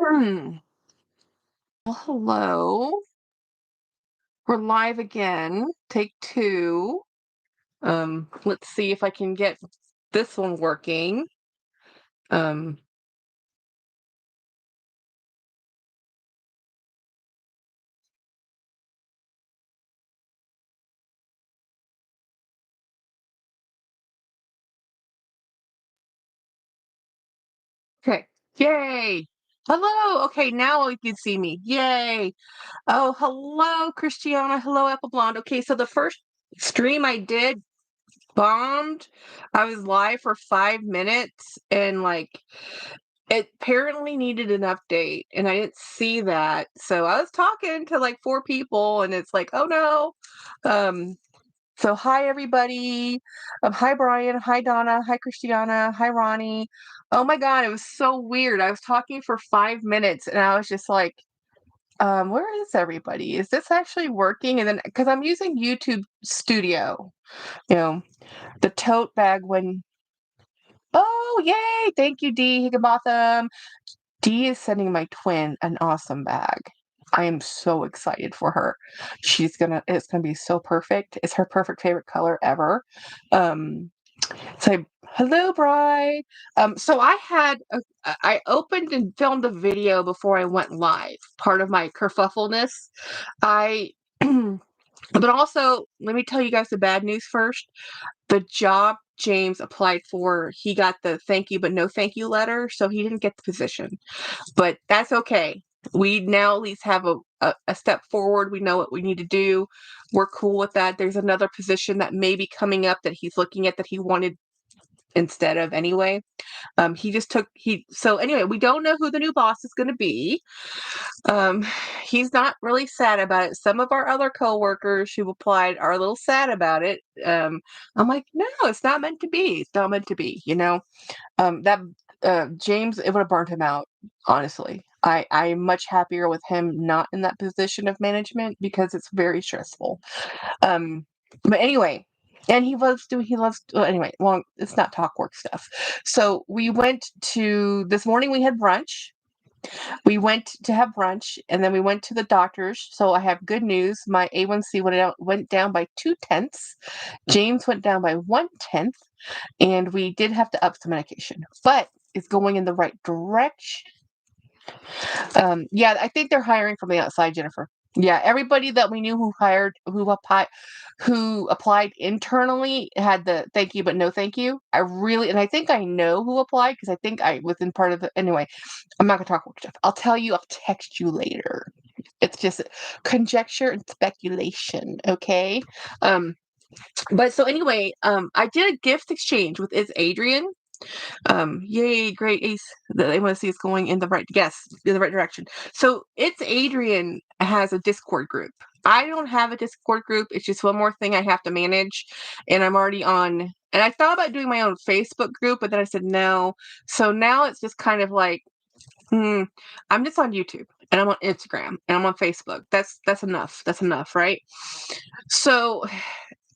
Hmm. Well, hello. We're live again. Take two. Let's see if I can get this one working. Um, okay. Yay. Hello. Okay, now you can see me. Yay. Oh, hello, Christiana. Hello, Apple Blonde. Okay, so the first stream I did bombed. I was live for 5 minutes and it apparently needed an update and I didn't see that. So I was talking to like four people and it's like, oh no. So hi everybody. Hi Brian. Hi Donna. Hi Christiana. Hi Ronnie. Oh my god, it was so weird. I was talking for 5 minutes and I was just like, where is everybody? Is this actually working? And then because I'm using YouTube Studio, you know, the tote bag when oh yay! Thank you, D Higginbotham. Dee is sending my twin an awesome bag. I am so excited for her. It's gonna be so perfect. It's her perfect favorite color ever. Um, so hello, Bri. So I opened and filmed a video before I went live. Part of my kerfuffleness. I, but also let me tell you guys the bad news first. The job James applied for, he got the thank you but no thank you letter, so he didn't get the position. But that's okay. We now at least have a step forward. We know what we need to do. We're cool with that. There's another position that may be coming up that he's looking at that he wanted instead of anyway. So anyway, we don't know who the new boss is going to be. He's not really sad about it. Some of our other coworkers who applied are a little sad about it. I'm like, no, it's not meant to be. It's not meant to be, you know? That James, it would have burnt him out, honestly. I'm much happier with him not in that position of management because it's very stressful. Um, but anyway, and anyway, well, it's not talk work stuff. So we went to this morning we had brunch. We went to have brunch and then we went to the doctor's. So I have good news. My A1C went down by 2/10. James went down by 1/10, and we did have to up some medication, but it's going in the right direction. Yeah, I think they're hiring from the outside, Jennifer. Yeah, everybody that we knew who applied internally had the thank you but no thank you. I think I know who applied because I think I was in part of the anyway. I'm not gonna talk about stuff. I'll tell you. I'll text you later. It's just conjecture and speculation. Okay. Um, but so anyway, I did a gift exchange with Adrian. Yay, great Ace. They want to see us going in the right direction. So it's Adrian has a Discord group. I don't have a Discord group. It's just one more thing I have to manage, and I'm already on. And I thought about doing my own Facebook group, but then I said no. So now it's just kind of like, I'm just on YouTube and I'm on Instagram and I'm on Facebook. That's enough. That's enough, right? So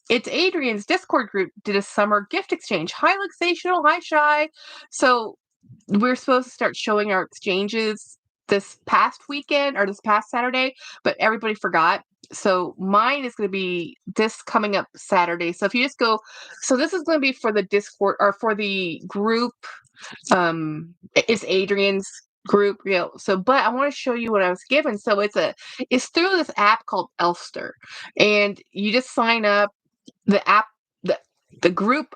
it's Adrian's Discord group did a summer gift exchange. Hi, Luxational. Hi, Shy. So we're supposed to start showing our exchanges this past weekend or this past Saturday, but everybody forgot. So mine is going to be this coming up Saturday. So if you just go, so this is going to be for the Discord or for the group. It's Adrian's group, you know. So, but I want to show you what I was given. So it's through this app called Elster, and you just sign up the app the group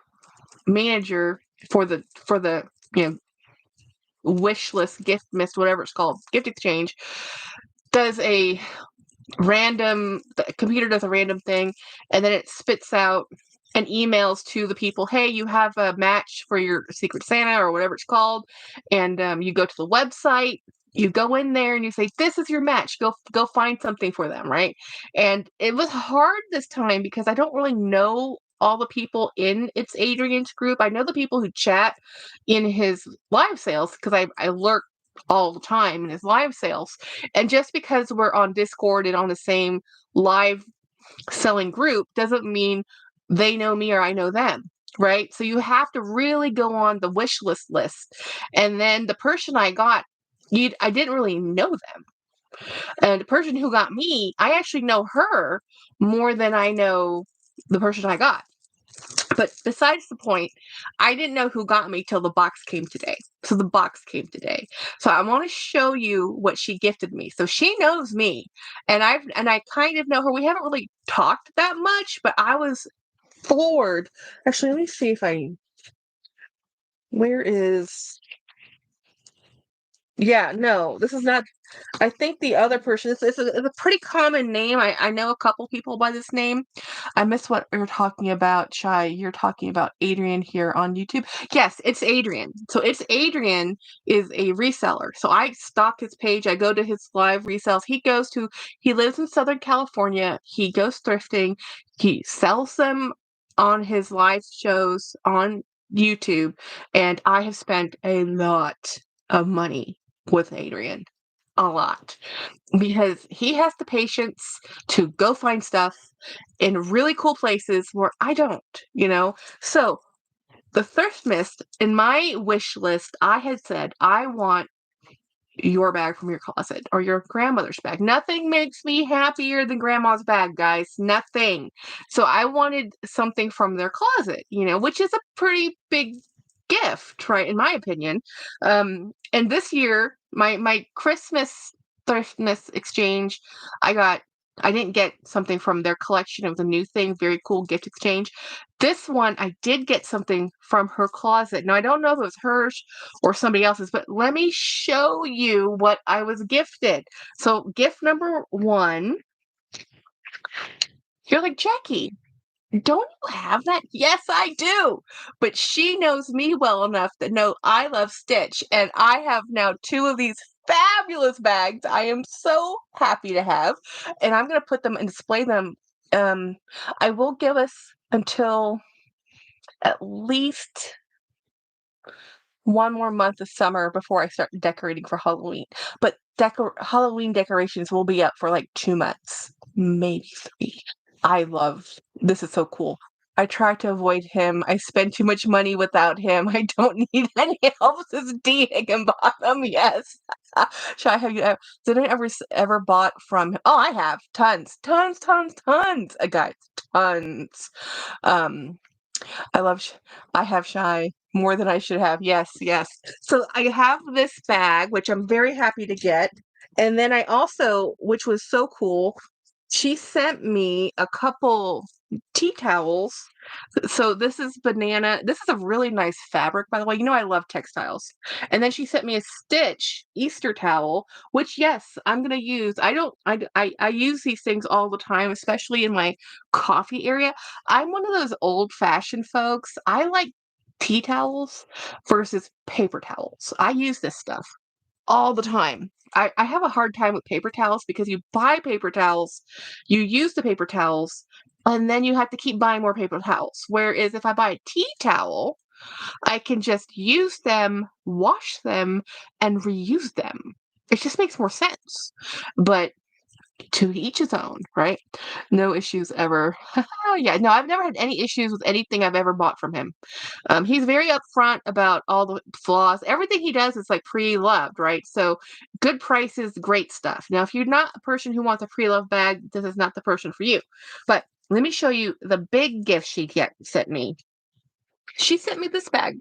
manager for the you know wish list gift list whatever it's called gift exchange does the computer does a random thing and then it spits out and emails to the people, hey, you have a match for your Secret Santa or whatever it's called, and you go to the website, you go in there and you say, this is your match, go find something for them, right? And it was hard this time because I don't really know all the people in It's Adrian's group. I know the people who chat in his live sales because I lurk all the time in his live sales. And just because we're on Discord and on the same live selling group doesn't mean they know me or I know them, right? So you have to really go on the wish list. And then the person I got I didn't really know them. And the person who got me, I actually know her more than I know the person I got. But besides the point, I didn't know who got me till the box came today. So the box came today. So I want to show you what she gifted me. So she knows me, and I kind of know her. We haven't really talked that much, but I was floored. Actually, let me see if I. Where is? Yeah, no, this is not. I think the other person, it's a pretty common name. I know a couple people by this name. I miss what you're talking about, Shai. You're talking about Adrian here on YouTube. Yes, it's Adrian. So it's Adrian is a reseller. So I stalk his page. I go to his live resales. He lives in Southern California. He goes thrifting. He sells them on his live shows on YouTube. And I have spent a lot of money with Adrian. A lot, because he has the patience to go find stuff in really cool places where I don't, you know? So the thrift mist in my wish list, I had said, I want your bag from your closet or your grandmother's bag. Nothing makes me happier than grandma's bag, guys. Nothing. So I wanted something from their closet, you know, which is a pretty big gift, right? In my opinion. And this year, my Christmas thriftness exchange, I didn't get something from their collection. It was a new thing, very cool gift exchange. This one, I did get something from her closet. Now, I don't know if it was hers or somebody else's, but let me show you what I was gifted. So, gift number one, you're like, Jackie, don't you have that? Yes, I do. But she knows me well enough to know I love Stitch, and I have now two of these fabulous bags I am so happy to have, and I'm going to put them and display them. Um, I will give us until at least one more month of summer before I start decorating for Halloween. But Halloween decorations will be up for like 2 months, maybe 3. I love this is so cool. I try to avoid him. I spend too much money without him. I don't need any help. This is D Higginbottom. Yes. Shai, have you did I ever bought from him? Oh, I have tons, tons, tons, tons, guys, tons. Um, I have Shy more than I should have. Yes, yes. So I have this bag, which I'm very happy to get. And then I also, which was so cool, she sent me a couple tea towels. So this is banana. This is a really nice fabric, by the way. You know I love textiles. And then she sent me a Stitch Easter towel, which yes, I'm gonna use. I don't. I use these things all the time, especially in my coffee area. I'm one of those old-fashioned folks. I like tea towels versus paper towels. I use this stuff all the time. I have a hard time with paper towels because you buy paper towels, you use the paper towels, and then you have to keep buying more paper towels. Whereas if I buy a tea towel, I can just use them, wash them, and reuse them. It just makes more sense. But to each his own, right? No issues ever. Yeah, no, I've never had any issues with anything I've ever bought from him. He's very upfront about all the flaws. Everything he does is like pre-loved, right? So good prices, great stuff. Now, if you're not a person who wants a pre-loved bag, this is not the person for you. But let me show you the big gift sent me. She sent me this bag.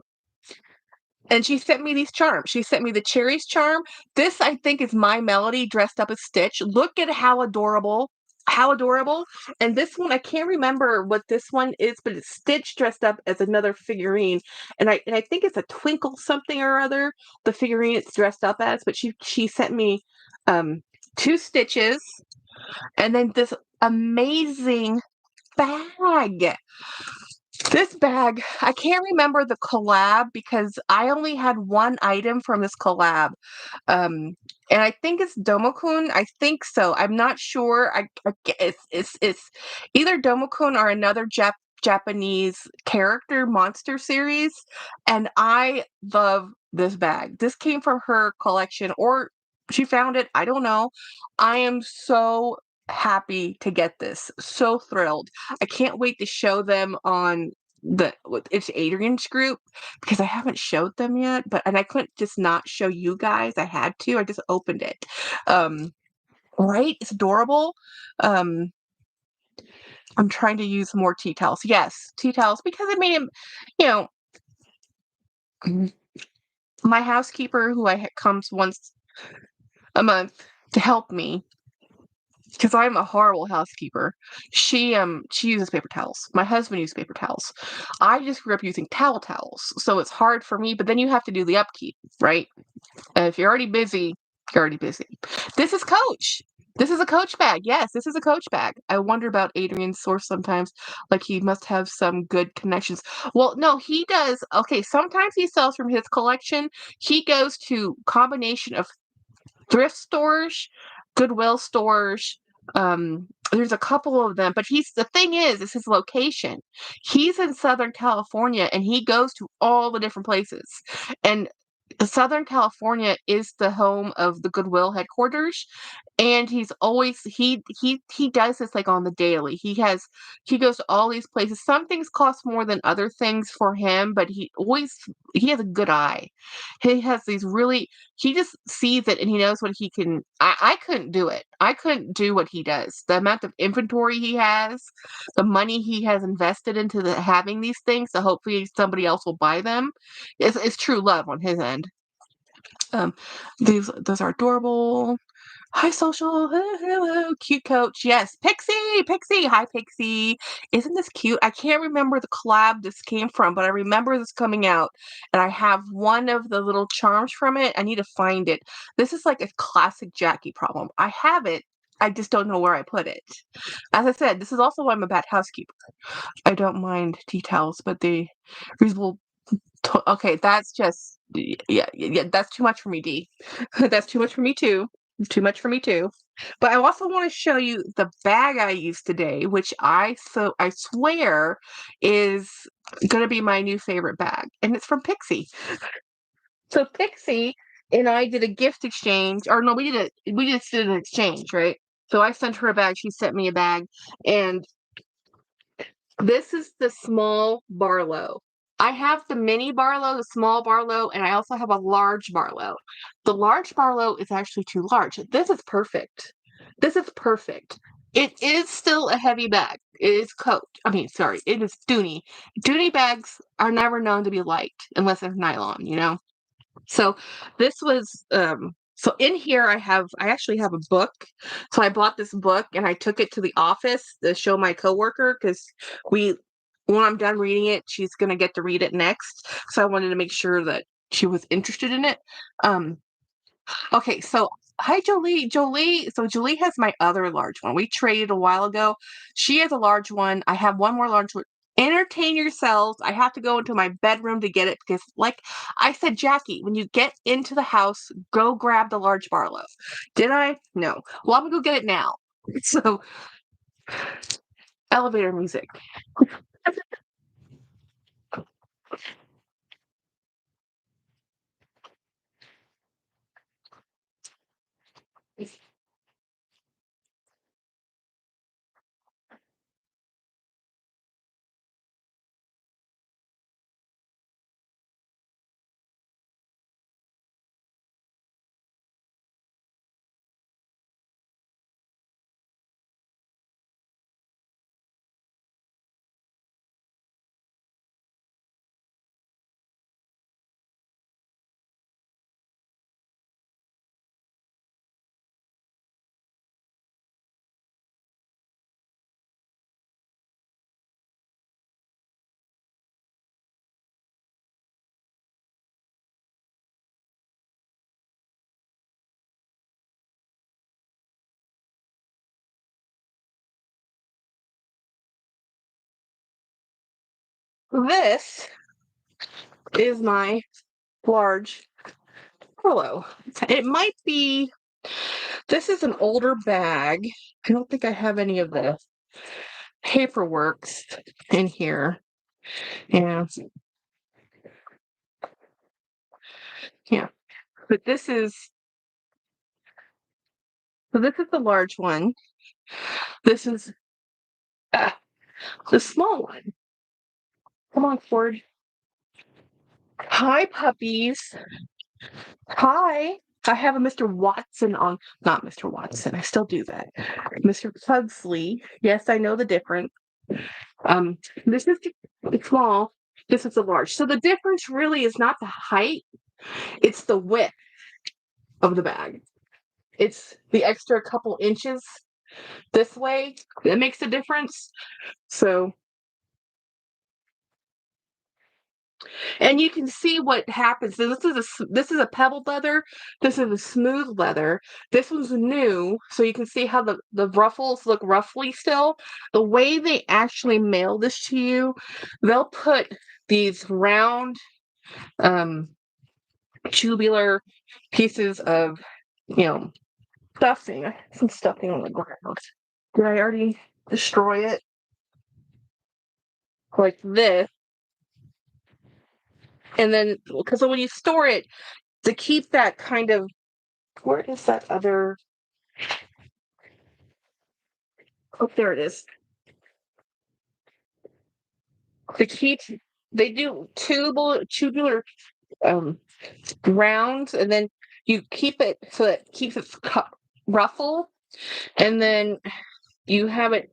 And she sent me these charms. She sent me the cherries charm. This, I think, is My Melody dressed up as Stitch. Look at how adorable. How adorable. And this one, I can't remember what this one is, but it's Stitch dressed up as another figurine. And I think it's a Twinkle something or other, the figurine it's dressed up as. But she sent me two Stitches and then this amazing bag. This bag, I can't remember the collab because I only had one item from this collab. And I think it's Domokun. I think so. I'm not sure. It's either Domokun or another Japanese character monster series. And I love this bag. This came from her collection or she found it. I don't know. I am so happy to get this. So thrilled. I can't wait to show them on it's Adrian's group because I haven't showed them yet, and I couldn't just not show you guys. I had to. I just opened it. Right? It's adorable. Um, I'm trying to use more tea towels. Yes, tea towels because it made him, you know, my housekeeper who comes once a month to help me because I'm a horrible housekeeper. She uses paper towels. My husband uses paper towels. I just grew up using towels, so it's hard for me. But then you have to do the upkeep, right? And if you're already busy, you're already busy. This is Coach. This is a Coach bag. Yes, this is a Coach bag. I wonder about Adrian's source sometimes. Like he must have some good connections. Well, no, he does. Okay, sometimes he sells from his collection. He goes to combination of thrift stores, Goodwill stores. There's a couple of them, but the thing is his location. He's in Southern California and he goes to all the different places. And Southern California is the home of the Goodwill headquarters, and he does this like on the daily. He goes to all these places. Some things cost more than other things for him, but he has a good eye. He has these really he just sees it and he knows what he can. I couldn't do it. I couldn't do what he does. The amount of inventory he has, the money he has invested into having these things, so hopefully somebody else will buy them. It's true love on his end. Um, those are adorable. Hi, social. Hello, cute Coach. Yes, Pixie, Pixie. Hi, Pixie. Isn't this cute? I can't remember the collab this came from, but I remember this coming out, and I have one of the little charms from it. I need to find it. This is like a classic Jackie problem. I have it. I just don't know where I put it. As I said, this is also why I'm a bad housekeeper. I don't mind details, but the reasonable. Okay, that's just yeah. That's too much for me, D. That's too much for me too. Too much for me too. But I also want to show you the bag I used today, which I swear is gonna be my new favorite bag, and it's from Pixie. So Pixie and I did a gift exchange, or no, we just did an exchange, right? So I sent her a bag, she sent me a bag, and this is the small Barlo. I have the mini Barlo, the small Barlo, and I also have a large Barlo. The large Barlo is actually too large. This is perfect. This is perfect. It is still a heavy bag. It is coat. I mean, sorry, it is Dooney. Dooney bags are never known to be light unless they're nylon, you know? So this was so in here I actually have a book. So I bought this book and I took it to the office to show my coworker because we when I'm done reading it, she's gonna get to read it next. So I wanted to make sure that she was interested in it. Um Okay, so hi Jolie. Jolie has my other large one. We traded a while ago. She has a large one. I have one more large one. Entertain yourselves. I have to go into my bedroom to get it because, like I said, Jackie, when you get into the house, go grab the large Barlow. Did I? No. Well, I'm gonna go get it now. So, elevator music. This is my large Barlow. It might be. This is an older bag. I don't think I have any of the paperwork in here. Yeah. Yeah. But this is the large one. This is the small one. Come on, Ford. Hi, puppies. Hi. I have a Mr. Watson on, not Mr. Watson. I still do that. Mr. Pugsley. Yes, I know the difference. This is the small. This is the large. So the difference really is not the height; it's the width of the bag. It's the extra couple inches this way that makes a difference. So, and you can see what happens. So this is a pebbled leather. This is a smooth leather. This one's new, so you can see how the ruffles look roughly still. The way they actually mail this to you, they'll put these round, tubular pieces of, stuffing. I have some stuffing on the ground. Did I already destroy it? Like this. And then, because when you store it, to keep that kind of, where is that other? Oh, there it is. To keep, they do tubular rounds, and then you keep it so it keeps its ruffle, and then you have it.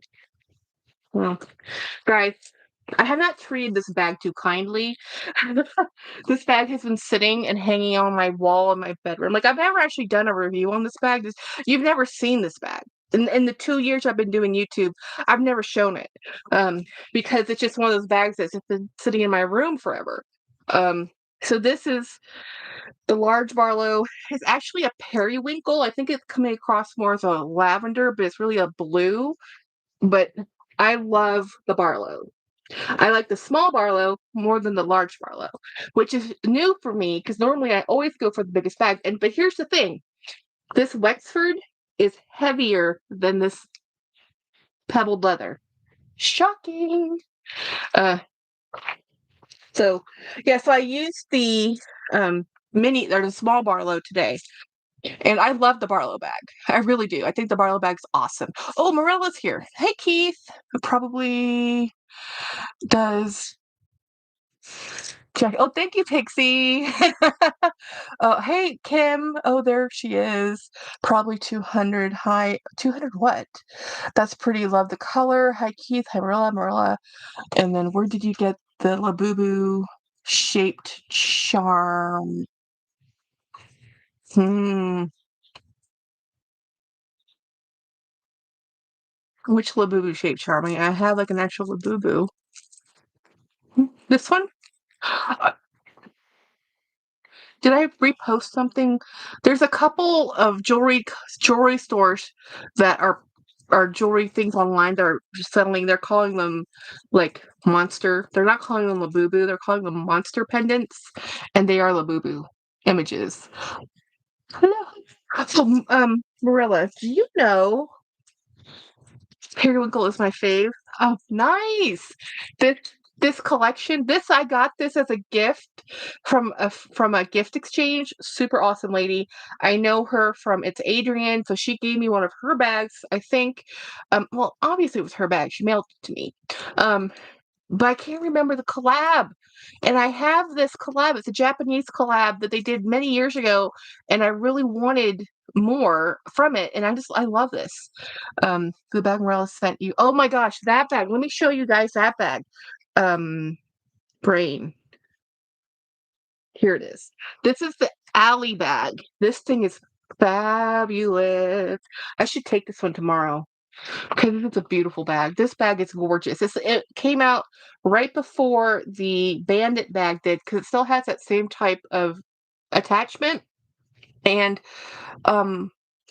Well, guys, I have not treated this bag too kindly. This bag has been sitting and hanging on my wall in my bedroom. Like, I've never actually done a review on this bag. You've never seen this bag. In the 2 years I've been doing YouTube, I've never shown it, because it's just one of those bags that's just been sitting in my room forever. So this is the large Barlo. It's actually a periwinkle. I think it's coming across more as a lavender, but it's really a blue. But I love the Barlo. I like the small Barlo more than the large Barlo, which is new for me because normally I always go for the biggest bag. But here's the thing: this Wexford is heavier than this pebbled leather. Shocking. Uh, so yeah, so I used the mini or the small Barlo today. And I love the Barlow bag. I really do. I think the Barlow bag's awesome. Oh, Morella's here. Hey, Keith. Who probably does check. Oh, thank you, Pixie. Oh, hey, Kim. Oh, there she is. Probably 200. Hi. 200 what? That's pretty. Love the color. Hi, Keith. Hi, Marilla. And then where did you get the Labubu shaped charm? Which Labubu shaped charm? I have like an actual Labubu. This one? Did I repost something? There's a couple of jewelry stores that are jewelry things online that are selling. They're calling them like monster. They're not calling them Labubu. They're calling them monster pendants, and they are Labubu images. Hello. So, Marilla, do you know Periwinkle is my fave? Oh, nice. This this collection, I got this as a gift from a gift exchange. Super awesome lady. I know her from It's Adrian, so she gave me one of her bags. I think, well, obviously it was her bag. She mailed it to me. But I can't remember the collab. And I have this collab. It's a Japanese collab that they did many years ago, and I really wanted more from it. And I love this. The bag Morales sent you. Oh my gosh, that bag. Let me show you guys that bag. Brain. Here it is. This is the alley bag. This thing is fabulous. I should take this one tomorrow. Okay, this is a beautiful bag. This bag is gorgeous. It came out right before the Bandit bag did because it still has that same type of attachment. And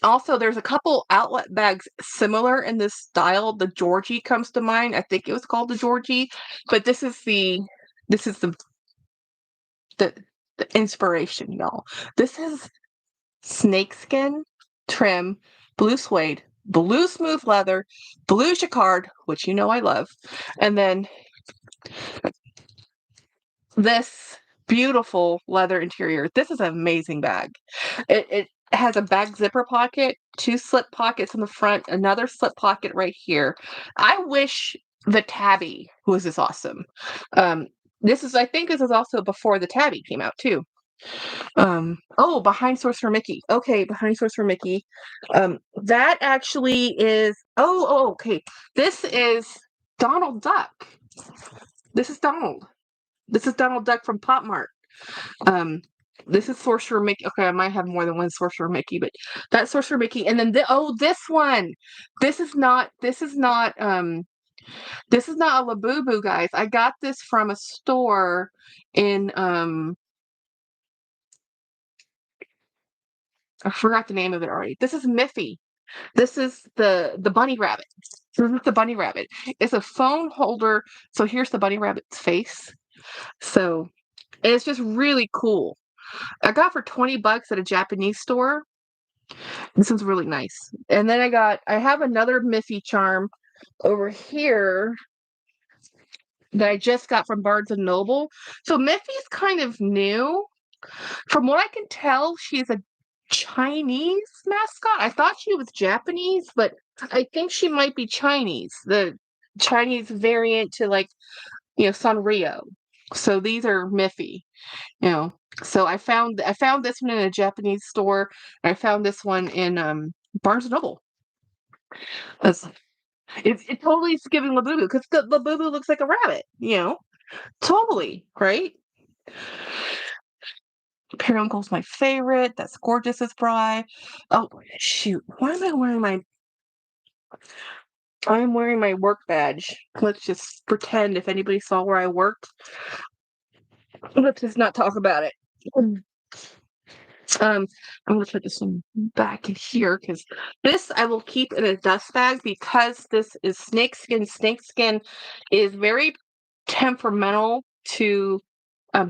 also there's a couple outlet bags similar in this style. The Georgie comes to mind. I think it was called the Georgie, but this is the the, the inspiration, y'all. This is snakeskin trim, blue suede, blue smooth leather, blue jacquard, which you know I love, and then this beautiful leather interior. This is an amazing bag. It has a back zipper pocket, two slip pockets in the front, another slip pocket right here. I wish the tabby was this awesome. I think this is also before the tabby came out too. Oh, behind source for Mickey. Okay, behind source for Mickey. That actually is. Okay. This is Donald Duck. This is Donald. This is Donald Duck from Popmart. Um, this is Sorcerer Mickey. Okay, I might have more than one Sorcerer Mickey, but that's Sorcerer Mickey. And then this one. This is not. This is not. This is not a Labubu, guys. I got this from a store in. I forgot the name of it already. This is Miffy. This is the bunny rabbit. This is the bunny rabbit. It's a phone holder. So here's the bunny rabbit's face. So it's just really cool. I got for $20 at a Japanese store. This one's really nice. And then I have another Miffy charm over here that I just got from Barnes and Noble. So Miffy's kind of new. From what I can tell, she's a Chinese mascot. I thought she was Japanese, but I think she might be Chinese. The Chinese variant to Sanrio. So these are Miffy. So I found this one in a Japanese store, and I found this one in Barnes and Noble. It totally is giving Labubu, because the Labubu looks like a rabbit. Totally, right? Periwinkle's my favorite. That's gorgeous as Bri. Oh shoot! Why am I wearing my? I'm wearing my work badge. Let's just pretend if anybody saw where I worked. Let's just not talk about it. I'm gonna put this one back in here, because this I will keep in a dust bag, because this is snakeskin. Snakeskin is very temperamental to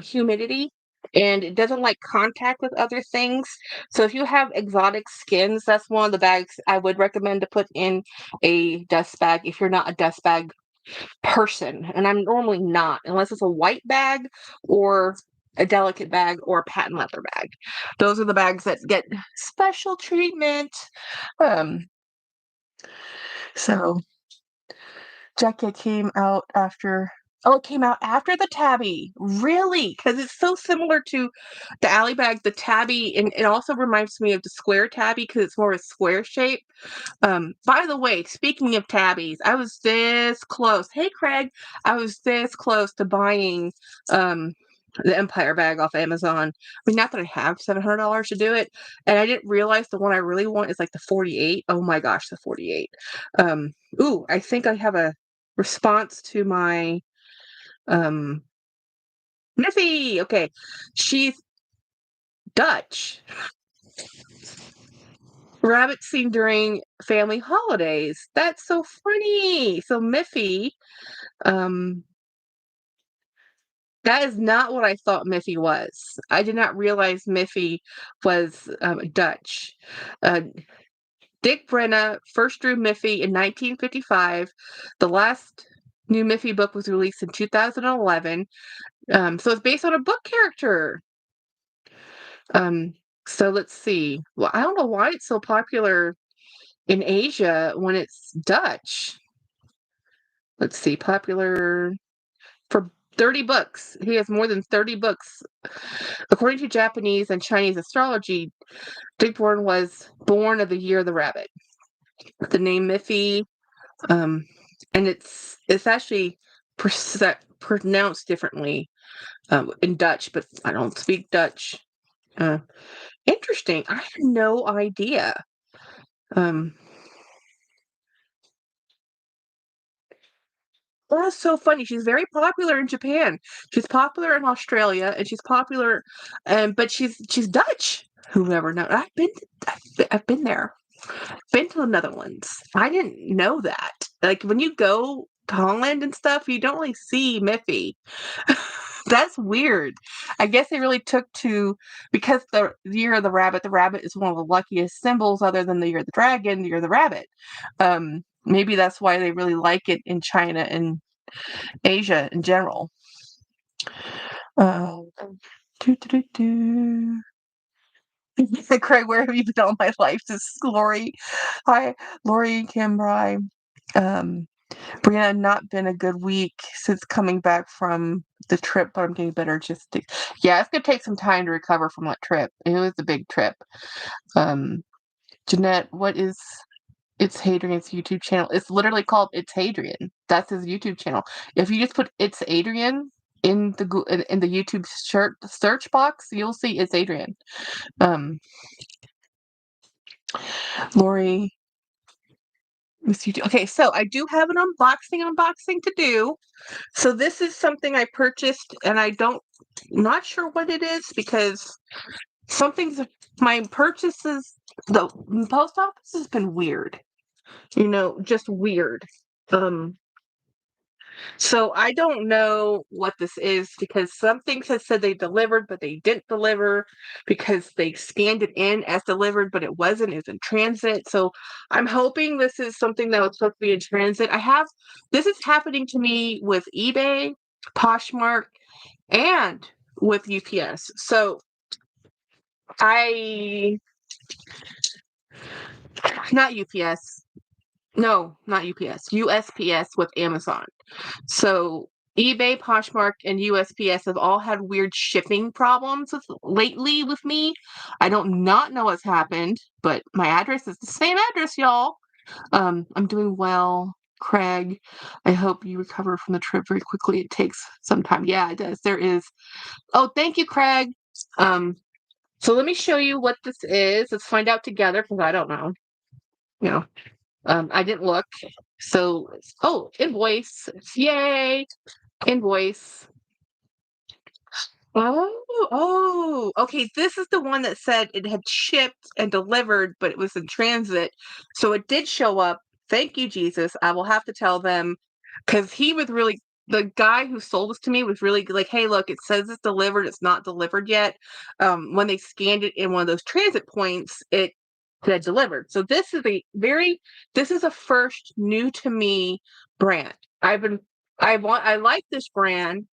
humidity, and it doesn't like contact with other things. So if you have exotic skins, that's one of the bags I would recommend to put in a dust bag if you're not a dust bag person. And I'm normally not, unless it's a white bag or a delicate bag or a patent leather bag. Those are the bags that get special treatment. So Jackie came out after. Oh, it came out after the tabby. Really? Because it's so similar to the alley bag, the tabby, and it also reminds me of the square tabby, because it's more a square shape. By the way, speaking of tabbies, I was this close. Hey, Craig. I was this close to buying the Empire bag off Amazon. I mean, not that I have $700 to do it, and I didn't realize the one I really want is like the 48. Oh my gosh, the 48. I think I have a response to my Niffy. Okay, she's Dutch. Rabbit seen during family holidays. That's so funny. So Miffy, um, that is not what I thought Miffy was. I did not realize Miffy was Dutch. Uh, Dick Brenna first drew Miffy in 1955. The last new Miffy book was released in 2011. So it's based on a book character. So let's see. Well, I don't know why it's so popular in Asia when it's Dutch. Let's see, popular for 30 books. He has more than 30 books. According to Japanese and Chinese astrology, Dickborn was born of the year of the rabbit. The name Miffy, and it's actually pronounced differently in Dutch, but I don't speak Dutch. Interesting. I had no idea. That's so funny. She's very popular in Japan. She's popular in Australia, and she's popular, but she's Dutch. Who ever know? I've been there. Been to the Netherlands. I didn't know that. Like when you go to Holland and stuff, you don't really see Miffy. That's weird. I guess they really took to, because the year of the rabbit is one of the luckiest symbols other than the year of the dragon, the year of the rabbit. Maybe that's why they really like it in China and Asia in general. Uh, Craig, where have you been all my life? This is Lori. Hi, Lori Cambrai. Brianna, not been a good week since coming back from the trip, but I'm getting better. Yeah, it's gonna take some time to recover from that trip. It was a big trip. Jeanette, what is It's Hadrian's YouTube channel? It's literally called It's Hadrian. That's his YouTube channel. If you just put It's Adrian in the YouTube search box, you'll see It's Adrian. Lori, Miss YouTube. Okay, so I do have an unboxing to do. So this is something I purchased, and not sure what it is because my purchases, the post office has been weird. Just weird. So I don't know what this is because some things have said they delivered, but they didn't deliver because they scanned it in as delivered, but it wasn't. It's in transit. So I'm hoping this is something that was supposed to be in transit. This is happening to me with eBay, Poshmark, and with UPS. So not UPS. No, not UPS. USPS with Amazon. So eBay, Poshmark, and USPS have all had weird shipping problems lately with me. I don't not know what's happened, but my address is the same address, y'all. I'm doing well, Craig. I hope you recover from the trip very quickly. It takes some time. Yeah, it does. There is. Oh, thank you, Craig. So let me show you what this is. Let's find out together because I don't know. I didn't look. So, invoice. Yay. Invoice. Okay. This is the one that said it had shipped and delivered, but it was in transit. So it did show up. Thank you, Jesus. I will have to tell them because the guy who sold this to me was really like, hey, look, it says it's delivered. It's not delivered yet. When they scanned it in one of those transit points, it said delivered. So this is a first new to me brand. I like this brand,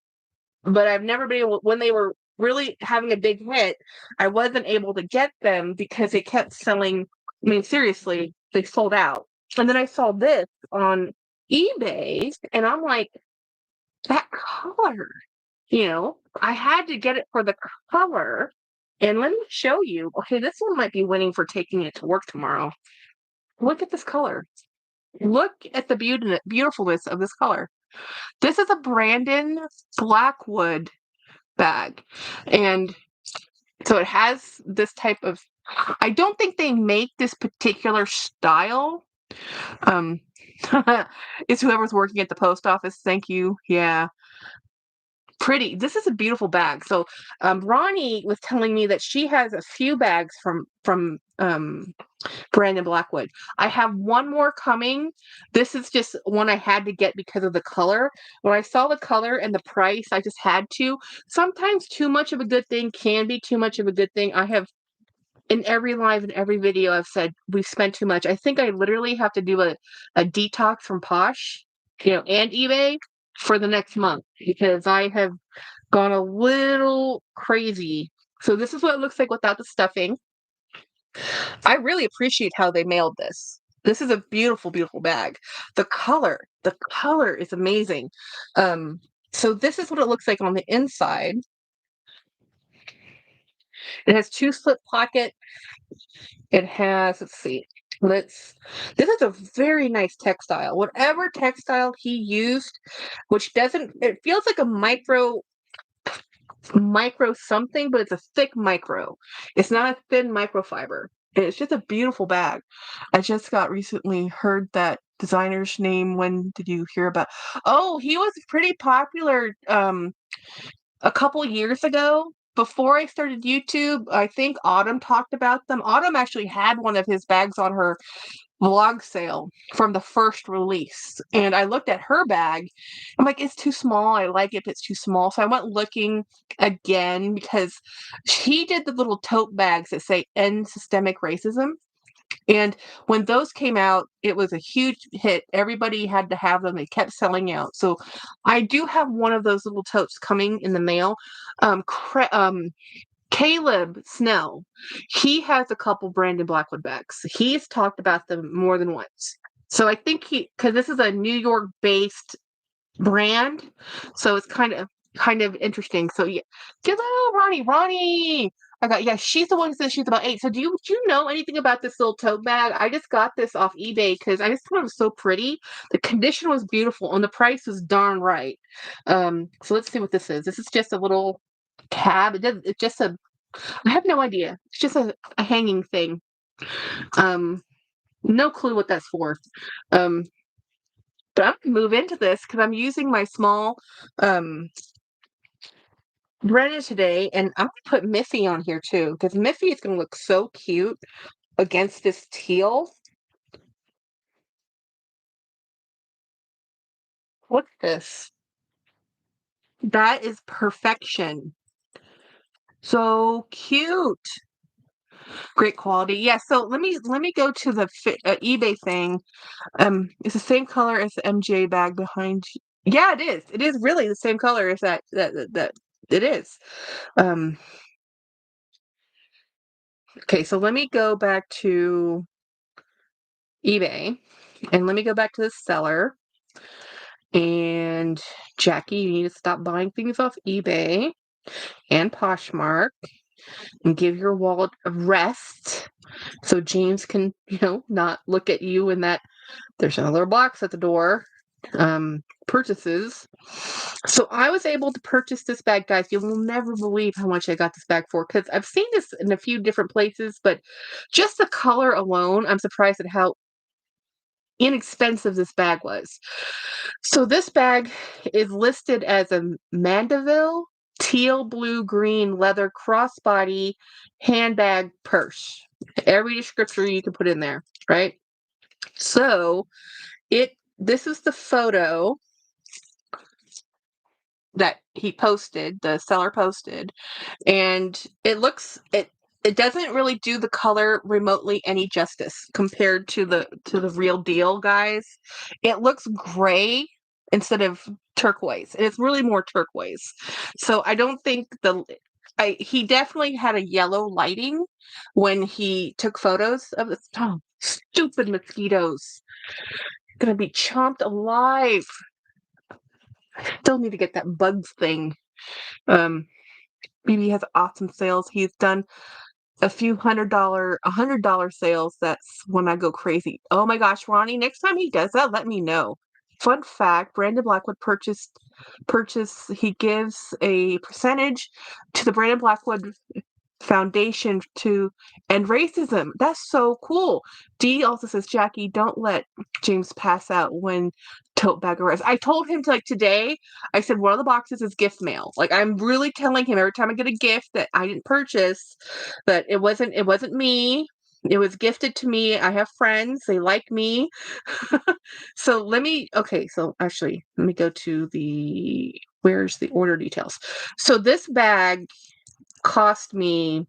but I've never been able, when they were really having a big hit, I wasn't able to get them because they kept selling. I mean, seriously, they sold out. And then I saw this on eBay and I'm like, that color, I had to get it for the color. And let me show you. Okay, this one might be winning for taking it to work tomorrow. Look at this color. Look at the beautifulness of this color. This is a Brandon Blackwood bag. And so it has this type of, I don't think they make this particular style. It's whoever's working at the post office. Thank you. Yeah. Pretty. This is a beautiful bag. So Ronnie was telling me that she has a few bags from Brandon Blackwood. I have one more coming. This is just one I had to get because of the color. When I saw the color and the price, I just had to. Sometimes too much of a good thing can be too much of a good thing. I have in every live and every video I've said we've spent too much. I think I literally have to do a detox from Posh, and eBay for the next month because I have gone a little crazy. So this is what it looks like without the stuffing. I really appreciate how they mailed this. This is a beautiful, beautiful bag. The color is amazing. So this is what it looks like on the inside. It has 2 slip pocket. It has, let's see, this is a very nice textile. Whatever textile he used, it feels like a micro something, but it's a thick micro. It's not a thin microfiber. And it's just a beautiful bag. I just got recently heard that designer's name. When did you hear about? Oh, he was pretty popular a couple years ago. Before I started YouTube, I think Autumn talked about them. Autumn actually had one of his bags on her vlog sale from the first release. And I looked at her bag. I'm like, it's too small. I like it, but it's too small. So I went looking again because she did the little tote bags that say end systemic racism. And when those came out, it was a huge hit. Everybody had to have them. They kept selling out. So I do have one of those little totes coming in the mail. Caleb Snell, he has a couple Brandon Blackwood bags. He's talked about them more than once. So I think because this is a New York-based brand, so it's kind of interesting. So yeah, hello, Ronnie. Ronnie, yeah. She's the one who says she's about 8. So do you know anything about this little tote bag? I just got this off eBay because I just thought it was so pretty. The condition was beautiful and the price was darn right. So let's see what this is. This is just a little tab. It's just a. I have no idea. It's just a hanging thing. Um, no clue what that's for. Um, but I'm gonna move into this because I'm using my small Brenda today, and I'm gonna put Miffy on here too because Miffy is gonna look so cute against this teal. What's this? That is perfection. So cute. Great quality. Yeah. So let me go to the eBay thing. It's the same color as the MJ bag behind. Yeah, it is. It is really the same color as that. It is. Um. Okay. So let me go back to eBay, and let me go back to the seller. And Jackie, you need to stop buying things off eBay and Poshmark and give your wallet a rest so James can, not look at you and that there's another box at the door. Purchases. So I was able to purchase this bag, guys. You will never believe how much I got this bag for because I've seen this in a few different places, but just the color alone, I'm surprised at how inexpensive this bag was. So this bag is listed as a Mandeville teal blue green leather crossbody handbag purse. Every descriptor you can put in there, right? So this is the photo that the seller posted, and it doesn't really do the color remotely any justice compared to the real deal, guys. It looks gray instead of turquoise, and it's really more turquoise. So I don't think he definitely had a yellow lighting when he took photos of this. Oh, stupid mosquitoes. Gonna be chomped alive. Still need to get that bugs thing. Um, BB has awesome sales. He's done a few $100 sales. That's when I go crazy. Oh my gosh, Ronnie, next time he does that, let me know. Fun fact, Brandon Blackwood he gives a percentage to the Brandon Blackwood Foundation to end racism. That's so cool. Dee also says, Jackie, don't let James pass out when tote bag arrives. I told him today, I said one of the boxes is gift mail. Like I'm really telling him every time I get a gift that I didn't purchase, that it wasn't me. It was gifted to me. I have friends. They like me. So actually let me go to where's the order details. So this bag cost me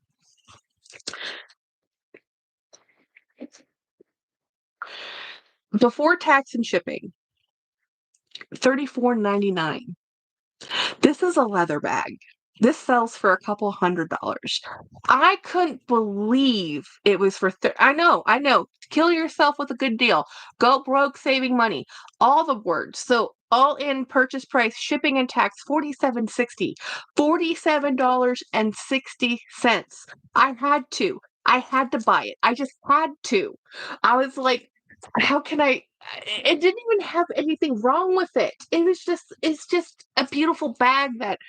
before tax and shipping, $34.99. This is a leather bag. This sells for a couple $100. I couldn't believe it was for I know. Kill yourself with a good deal. Go broke saving money. All the words. So all in purchase price, shipping and tax, $47.60. $47.60. I had to buy it. I just had to. I was like, how can I? It didn't even have anything wrong with it. It's just a beautiful bag that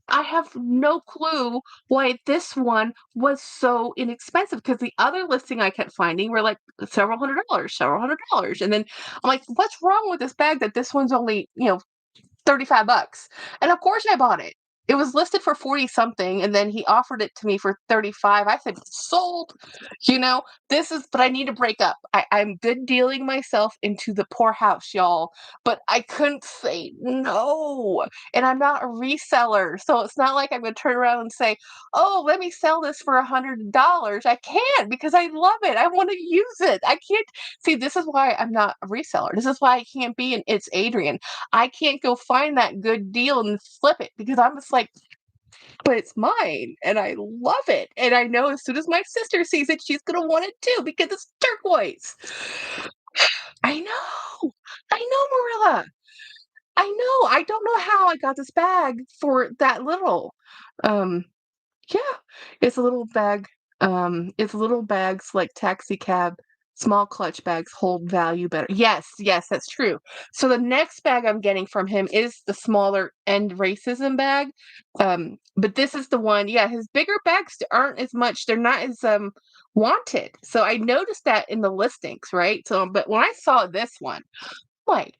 I have no clue why this one was so inexpensive because the other listing I kept finding were like several hundred dollars. And then I'm like, what's wrong with this bag that this one's only, $35? And of course I bought it. It was listed for 40 something, and then he offered it to me for 35. I said, sold. But I need to break up. I'm good dealing myself into the poorhouse, y'all. But I couldn't say no. And I'm not a reseller. So it's not like I'm going to turn around and say, oh, let me sell this for $100. I can't because I love it. I want to use it. I can't. See, this is why I'm not a reseller. This is why I can't be an It's Adrian. I can't go find that good deal and flip it because I'm just like, but it's mine and I love it. And I know as soon as my sister sees it, she's going to want it too because it's turquoise. I know. I know, Marilla. I know. I don't know how I got this bag for that little. Um, yeah, it's a little bag. It's little bags like taxi cab, small clutch bags hold value better. Yes, yes, that's true. So the next bag I'm getting from him is the smaller end racism bag. But this is the one, yeah, his bigger bags aren't as much, they're not as wanted. So I noticed that in the listings, right? So but when I saw this one, like,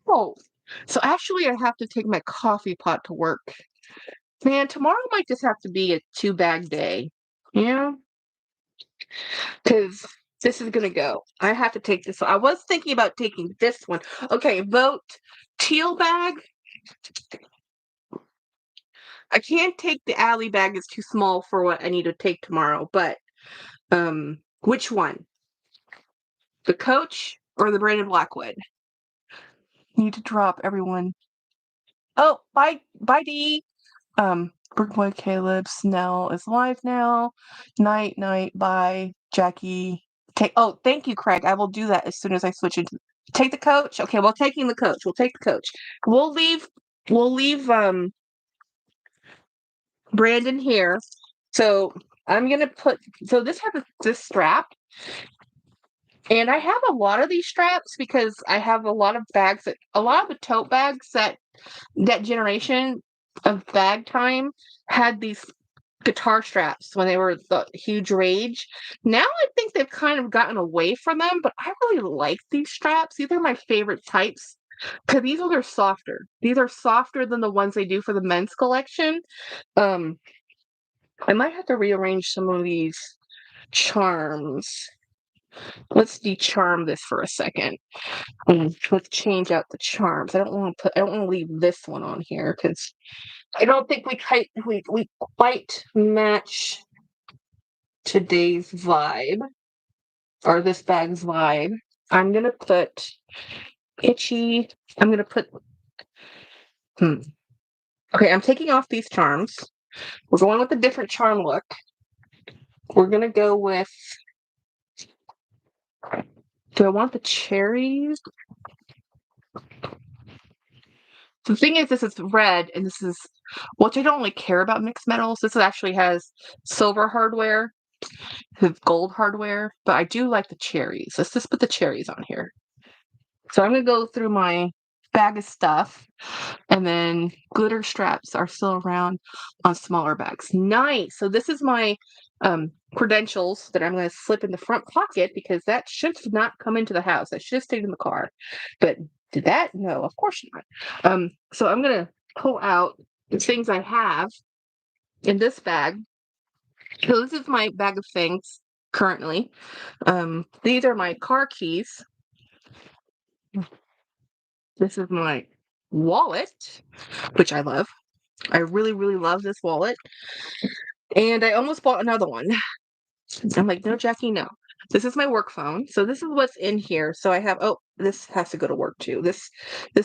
oh, so actually I have to take my coffee pot to work. Man, tomorrow might just have to be a 2 bag day. Yeah, because this is gonna go. I have to take this one. I was thinking about taking this one. Okay, vote teal bag. I can't take the alley bag, it's too small for what I need to take tomorrow, but which one? The Coach or the Brandon Blackwood? Need to drop everyone. Oh, bye Dee. Brickboy Caleb Snell is live now. Night, bye, Jackie. Thank you, Craig. I will do that as soon as I switch into take the Coach. Okay, well taking the Coach. We'll take the Coach. We'll leave Brandon here. So I'm gonna put this has this strap. And I have a lot of these straps because I have a lot of bags a lot of the tote bags that generation of bag time had these guitar straps when they were the huge rage. Now I think they've kind of gotten away from them, but I really like these straps. These are my favorite types because they're softer. These are softer than the ones they do for the men's collection. Um, I might have to rearrange some of these charms. Let's decharm this for a second. Let's change out the charms. I don't want to leave this one on here because I don't think we quite match today's vibe or this bag's vibe. I'm gonna put itchy. I'm gonna put. Okay, I'm taking off these charms. We're going with a different charm look. We're gonna go with. Do I want the cherries? The thing is, this is red, and this is which I don't really care about mixed metals. This actually has silver hardware, with gold hardware, but I do like the cherries. Let's just put the cherries on here. So I'm gonna go through my bag of stuff, and then glitter straps are still around on smaller bags. Nice. So this is my credentials that I'm going to slip in the front pocket because that should not come into the house. That should have stayed in the car. But did that? No, of course not. So I'm going to pull out the things I have in this bag. So this is my bag of things currently. These are my car keys. This is my wallet, which I love. I really, really love this wallet. And I almost bought another one. I'm like, no, Jackie, no. This is my work phone. So this is what's in here. So I have, this has to go to work too. This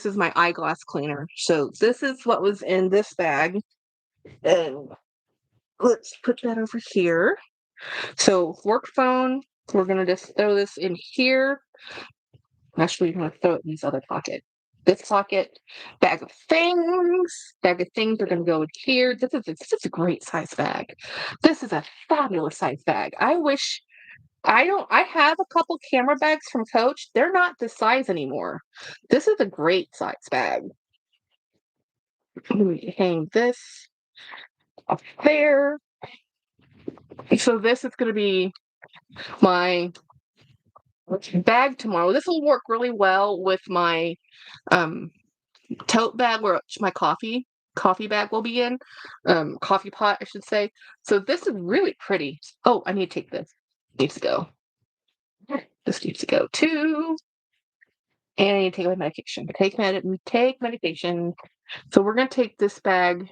is my eyeglass cleaner. So this is what was in this bag. And let's put that over here. So work phone, we're going to just throw this in here. Actually, we're going to throw it in this other pocket. This pocket, bag of things are going to go in here. This is a great size bag. This is a fabulous size bag. I have a couple camera bags from Coach. They're not this size anymore. This is a great size bag. Let me hang this up there. So this is going to be my bag tomorrow. This will work really well with my tote bag where my coffee bag will be in. Coffee pot, I should say. So this is really pretty. Oh, I need to take this. Needs to go. This needs to go too. And I need to take my medication. Take medication. So we're gonna take this bag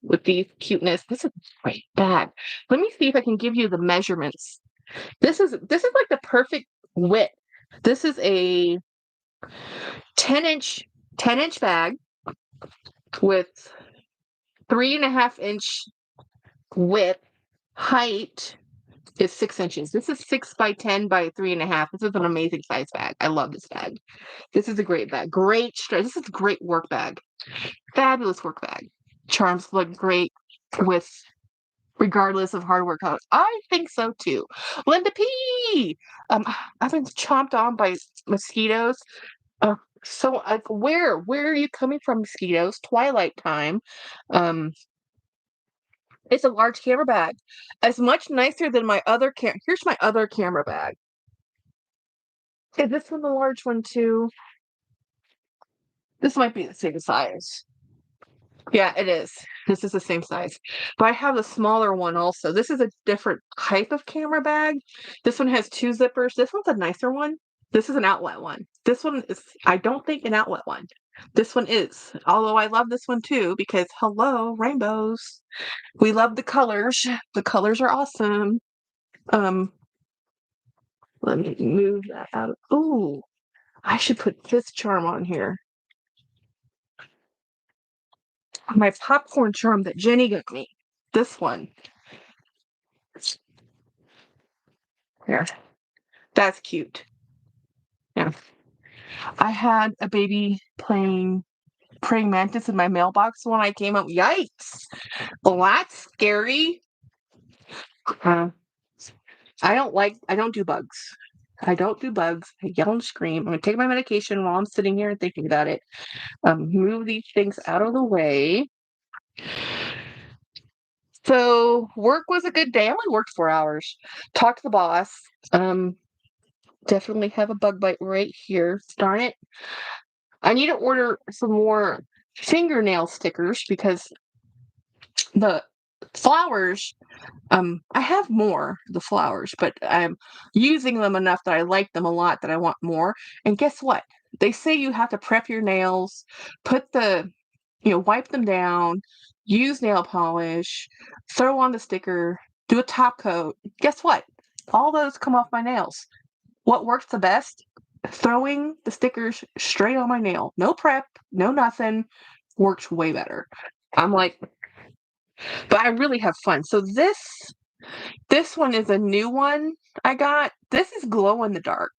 with these cuteness. This is a great bag. Let me see if I can give you the measurements. This is like the perfect width. This is a 10-inch bag with 3.5-inch width, height, It's 6 inches. This is 6 by 10 by 3.5. This is an amazing size bag. I love this bag. This is a great bag. Great stretch. This is a great work bag. Fabulous work bag. Charms look great with regardless of hard work. I think so too. Linda P. Um, I've been chomped on by mosquitoes. So like where are you coming from, mosquitoes? Twilight time. Um, it's a large camera bag. As much nicer than my other here's my other camera bag. Is this one the large one too? This might be the same size. Yeah, it is. This is the same size. But I have the smaller one also. This is a different type of camera bag. This one has 2 zippers. This one's a nicer one. This is an outlet one. This one is, I don't think, an outlet one. This one is. Although I love this one too because hello, rainbows. We love the colors. The colors are awesome. Um, Let me move that out. Ooh, I should put this charm on here. My popcorn charm that Jenny got me. This one. Here. That's cute. Yeah. I had a baby praying mantis in my mailbox when I came up. Yikes. Well, that's scary. Uh, I don't do bugs. I don't do bugs. I yell and scream. I'm gonna take my medication while I'm sitting here and thinking about it. Move these things out of the way. So work was a good day. I only worked 4 hours. Talked to the boss. Definitely have a bug bite right here. Darn it. I need to order some more fingernail stickers because the flowers, I have more of the flowers, but I'm using them enough that I like them a lot that I want more. And guess what? They say you have to prep your nails, put wipe them down, use nail polish, throw on the sticker, do a top coat. Guess what? All those come off my nails. What works the best? Throwing the stickers straight on my nail. No prep, no nothing. Works way better. I'm like, but I really have fun. So this one is a new one I got. This is glow in the dark.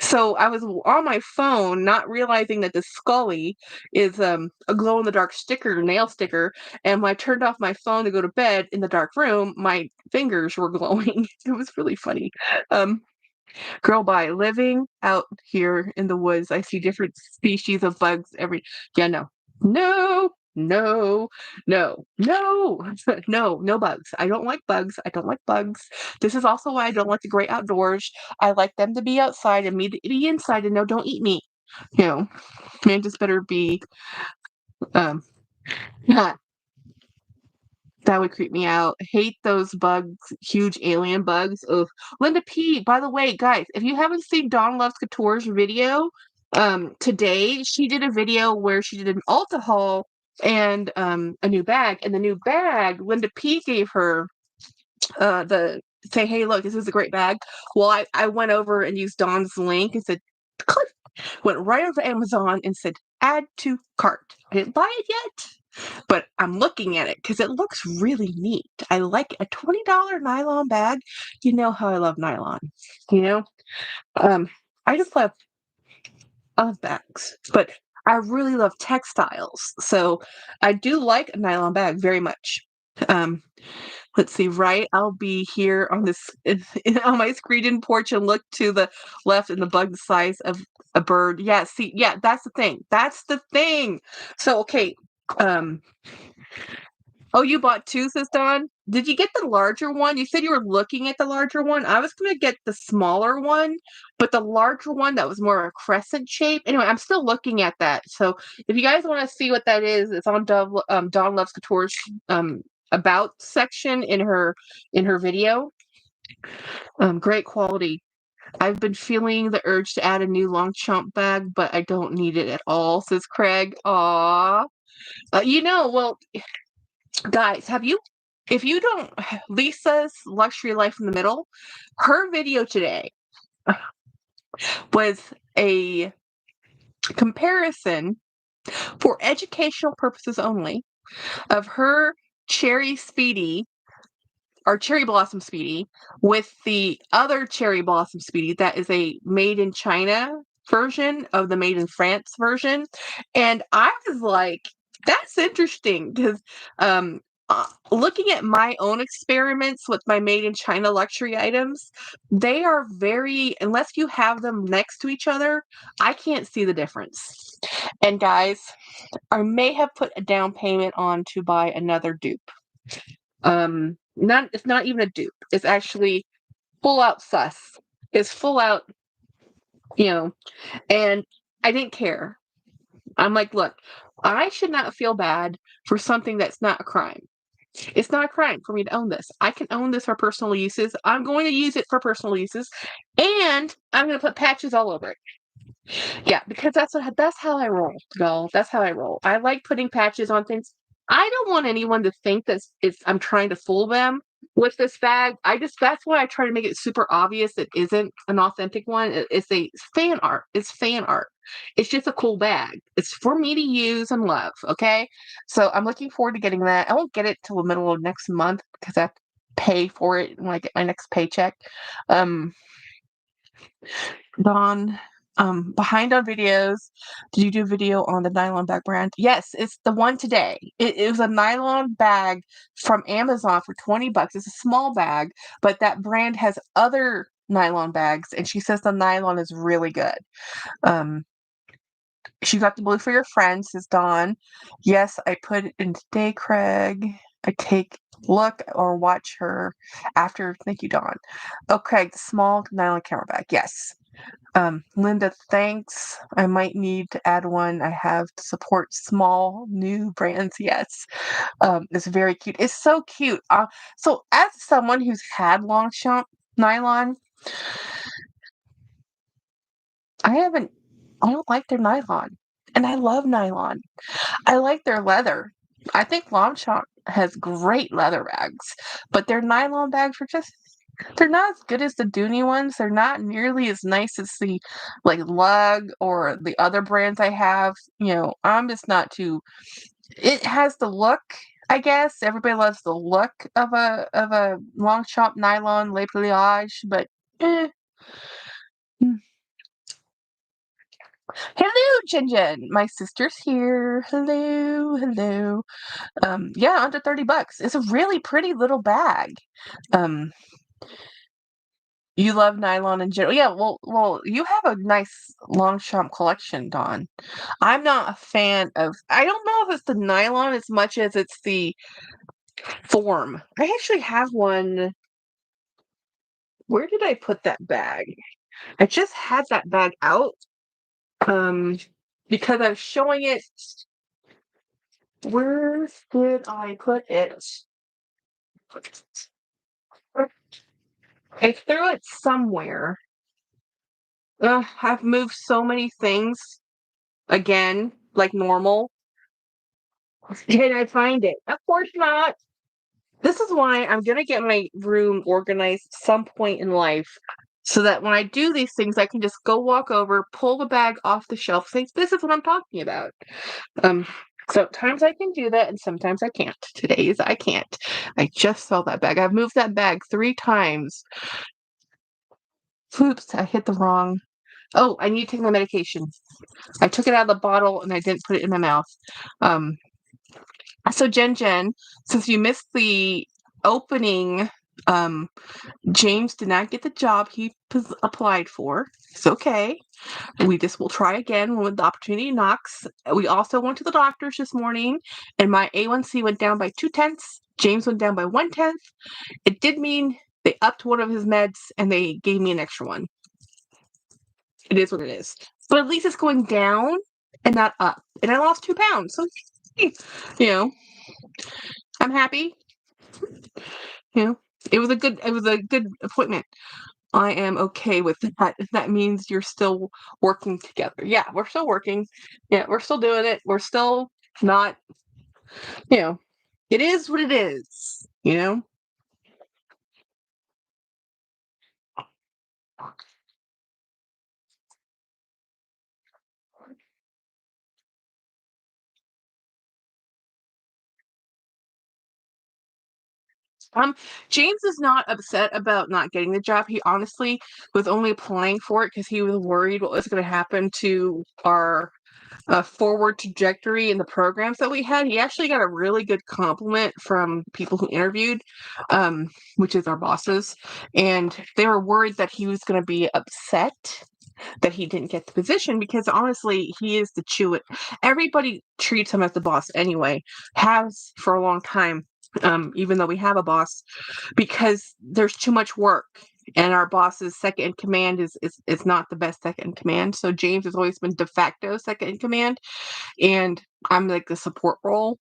So I was on my phone, not realizing that the Scully is a glow in the dark sticker, nail sticker. And when I turned off my phone to go to bed in the dark room, my fingers were glowing. It was really funny. Girl, by living out here in the woods, I see different species of bugs yeah, no. No, no, no, no, no, no bugs. I don't like bugs. I don't like bugs. This is also why I don't like the great outdoors. I like them to be outside and me to be inside and no, don't eat me. You know, man just better be um not that would creep me out. Hate those bugs, huge alien bugs. Ugh. Linda P, by the way, guys, if you haven't seen Dawn Loves Couture's video, today she did a video where she did an Ulta haul and a new bag. And the new bag, Linda P gave her the say, hey, look, this is a great bag. Well, I went over and used Dawn's link and said, click, went right over to Amazon and said, add to cart. I didn't buy it yet, but I'm looking at it because it looks really neat. I like a $20 nylon bag. You know how I love nylon, you know? I just love bags, but I really love textiles. So I do like a nylon bag very much. Um, let's see, right? I'll be here on this on my screened-in porch and look to the left and the bug the size of a bird. Yeah, see, yeah, that's the thing. That's the thing. So, okay, um, oh, you bought 2, says Dawn? Did you get the larger one? You said you were looking at the larger one. I was gonna get the smaller one, but the larger one that was more of a crescent shape. Anyway, I'm still looking at that. So if you guys want to see what that is, it's on Dawn Loves Couture's about section in her video. Great quality. I've been feeling the urge to add a new long chomp bag, but I don't need it at all, says Craig. Aw. Well, guys, if you don't, Lisa's Luxury Life in the Middle, her video today was a comparison for educational purposes only of her Cherry Speedy our cherry blossom speedy with the other cherry blossom speedy that is a made in China version of the made in France version. And I was like, that's interesting because looking at my own experiments with my made in China luxury items, they are very, unless you have them next to each other, I can't see the difference. And guys, I may have put a down payment on to buy another dupe. It's not even a dupe. It's actually full out sus. It's full out, and I didn't care. I'm like, look, I should not feel bad for something that's not a crime. It's not a crime for me to own this. I can own this for personal uses. I'm going to use it for personal uses, and I'm going to put patches all over it. Yeah, because that's how I roll, y'all. That's how I roll. I like putting patches on things. I don't want anyone to think that I'm trying to fool them with this bag. That's why I try to make it super obvious it isn't an authentic one. It's a fan art. It's fan art. It's just a cool bag. It's for me to use and love. Okay, so I'm looking forward to getting that. I won't get it till the middle of next month because I have to pay for it when I get my next paycheck. Dawn, behind on videos. Did you do a video on the nylon bag brand? Yes, it's the one today. It was a nylon bag from Amazon for $20. It's a small bag, but that brand has other nylon bags, and she says the nylon is really good. She got the blue for your friends, says Dawn. Yes, I put it in today, Craig. I take look or watch her after. Thank you, Dawn. Oh, Craig, the small nylon camera bag. Yes. Linda, thanks. I might need to add one. I have to support small new brands. Yes. It's very cute. It's so cute. So as someone who's had Longchamp nylon, I don't like their nylon. And I love nylon. I like their leather. I think Longchamp has great leather bags, but their nylon bags are they're not as good as the Dooney ones. They're not nearly as nice as the like Lug or the other brands I have. I'm just not too. It has the look, I guess. Everybody loves the look of a Longchamp nylon Le Pliage, but eh. Hello, Jen Jen. My sister's here. Hello, hello. Yeah, under $30. It's a really pretty little bag. Um, you love nylon in general. Yeah, well, you have a nice Longchamp collection, Dawn. I'm not a fan of. I don't know if it's the nylon as much as it's the form. I actually have one. Where did I put that bag? I just had that bag out. Because I was showing it. Where did I put it? I threw it somewhere. I've moved so many things again, like normal. Can I find it? Of course not. This is why I'm gonna get my room organized some point in life so that when I do these things, I can just go walk over, pull the bag off the shelf, say, this is what I'm talking about. Sometimes I can do that and sometimes I can't. Today's I can't. I just saw that bag. I've moved that bag 3 times. Oops, I hit the wrong. Oh, I need to take my medication. I took it out of the bottle and I didn't put it in my mouth. So Jen, since you missed the opening, James did not get the job he applied for. It's okay. We just will try again when the opportunity knocks. We also went to the doctors this morning, and my A1C went down by 0.2. James went down by 0.1. It did mean they upped one of his meds and they gave me an extra one. It is what it is. But at least it's going down and not up. And I lost 2 pounds. So, I'm happy. It was a good appointment. I am okay with that. That means you're still working together. Yeah, we're still working. Yeah, we're still doing it. We're still not, it is what it is. Um, James is not upset about not getting the job. He honestly was only applying for it because he was worried what was going to happen to our forward trajectory in the programs that we had. He actually got a really good compliment from people who interviewed, which is our bosses, and they were worried that he was going to be upset that he didn't get the position because honestly, he is the chew it. Everybody treats him as the boss anyway, has for a long time, even though we have a boss, because there's too much work. And our boss's second in command is not the best second in command. So James has always been de facto second in command, and I'm like the support role.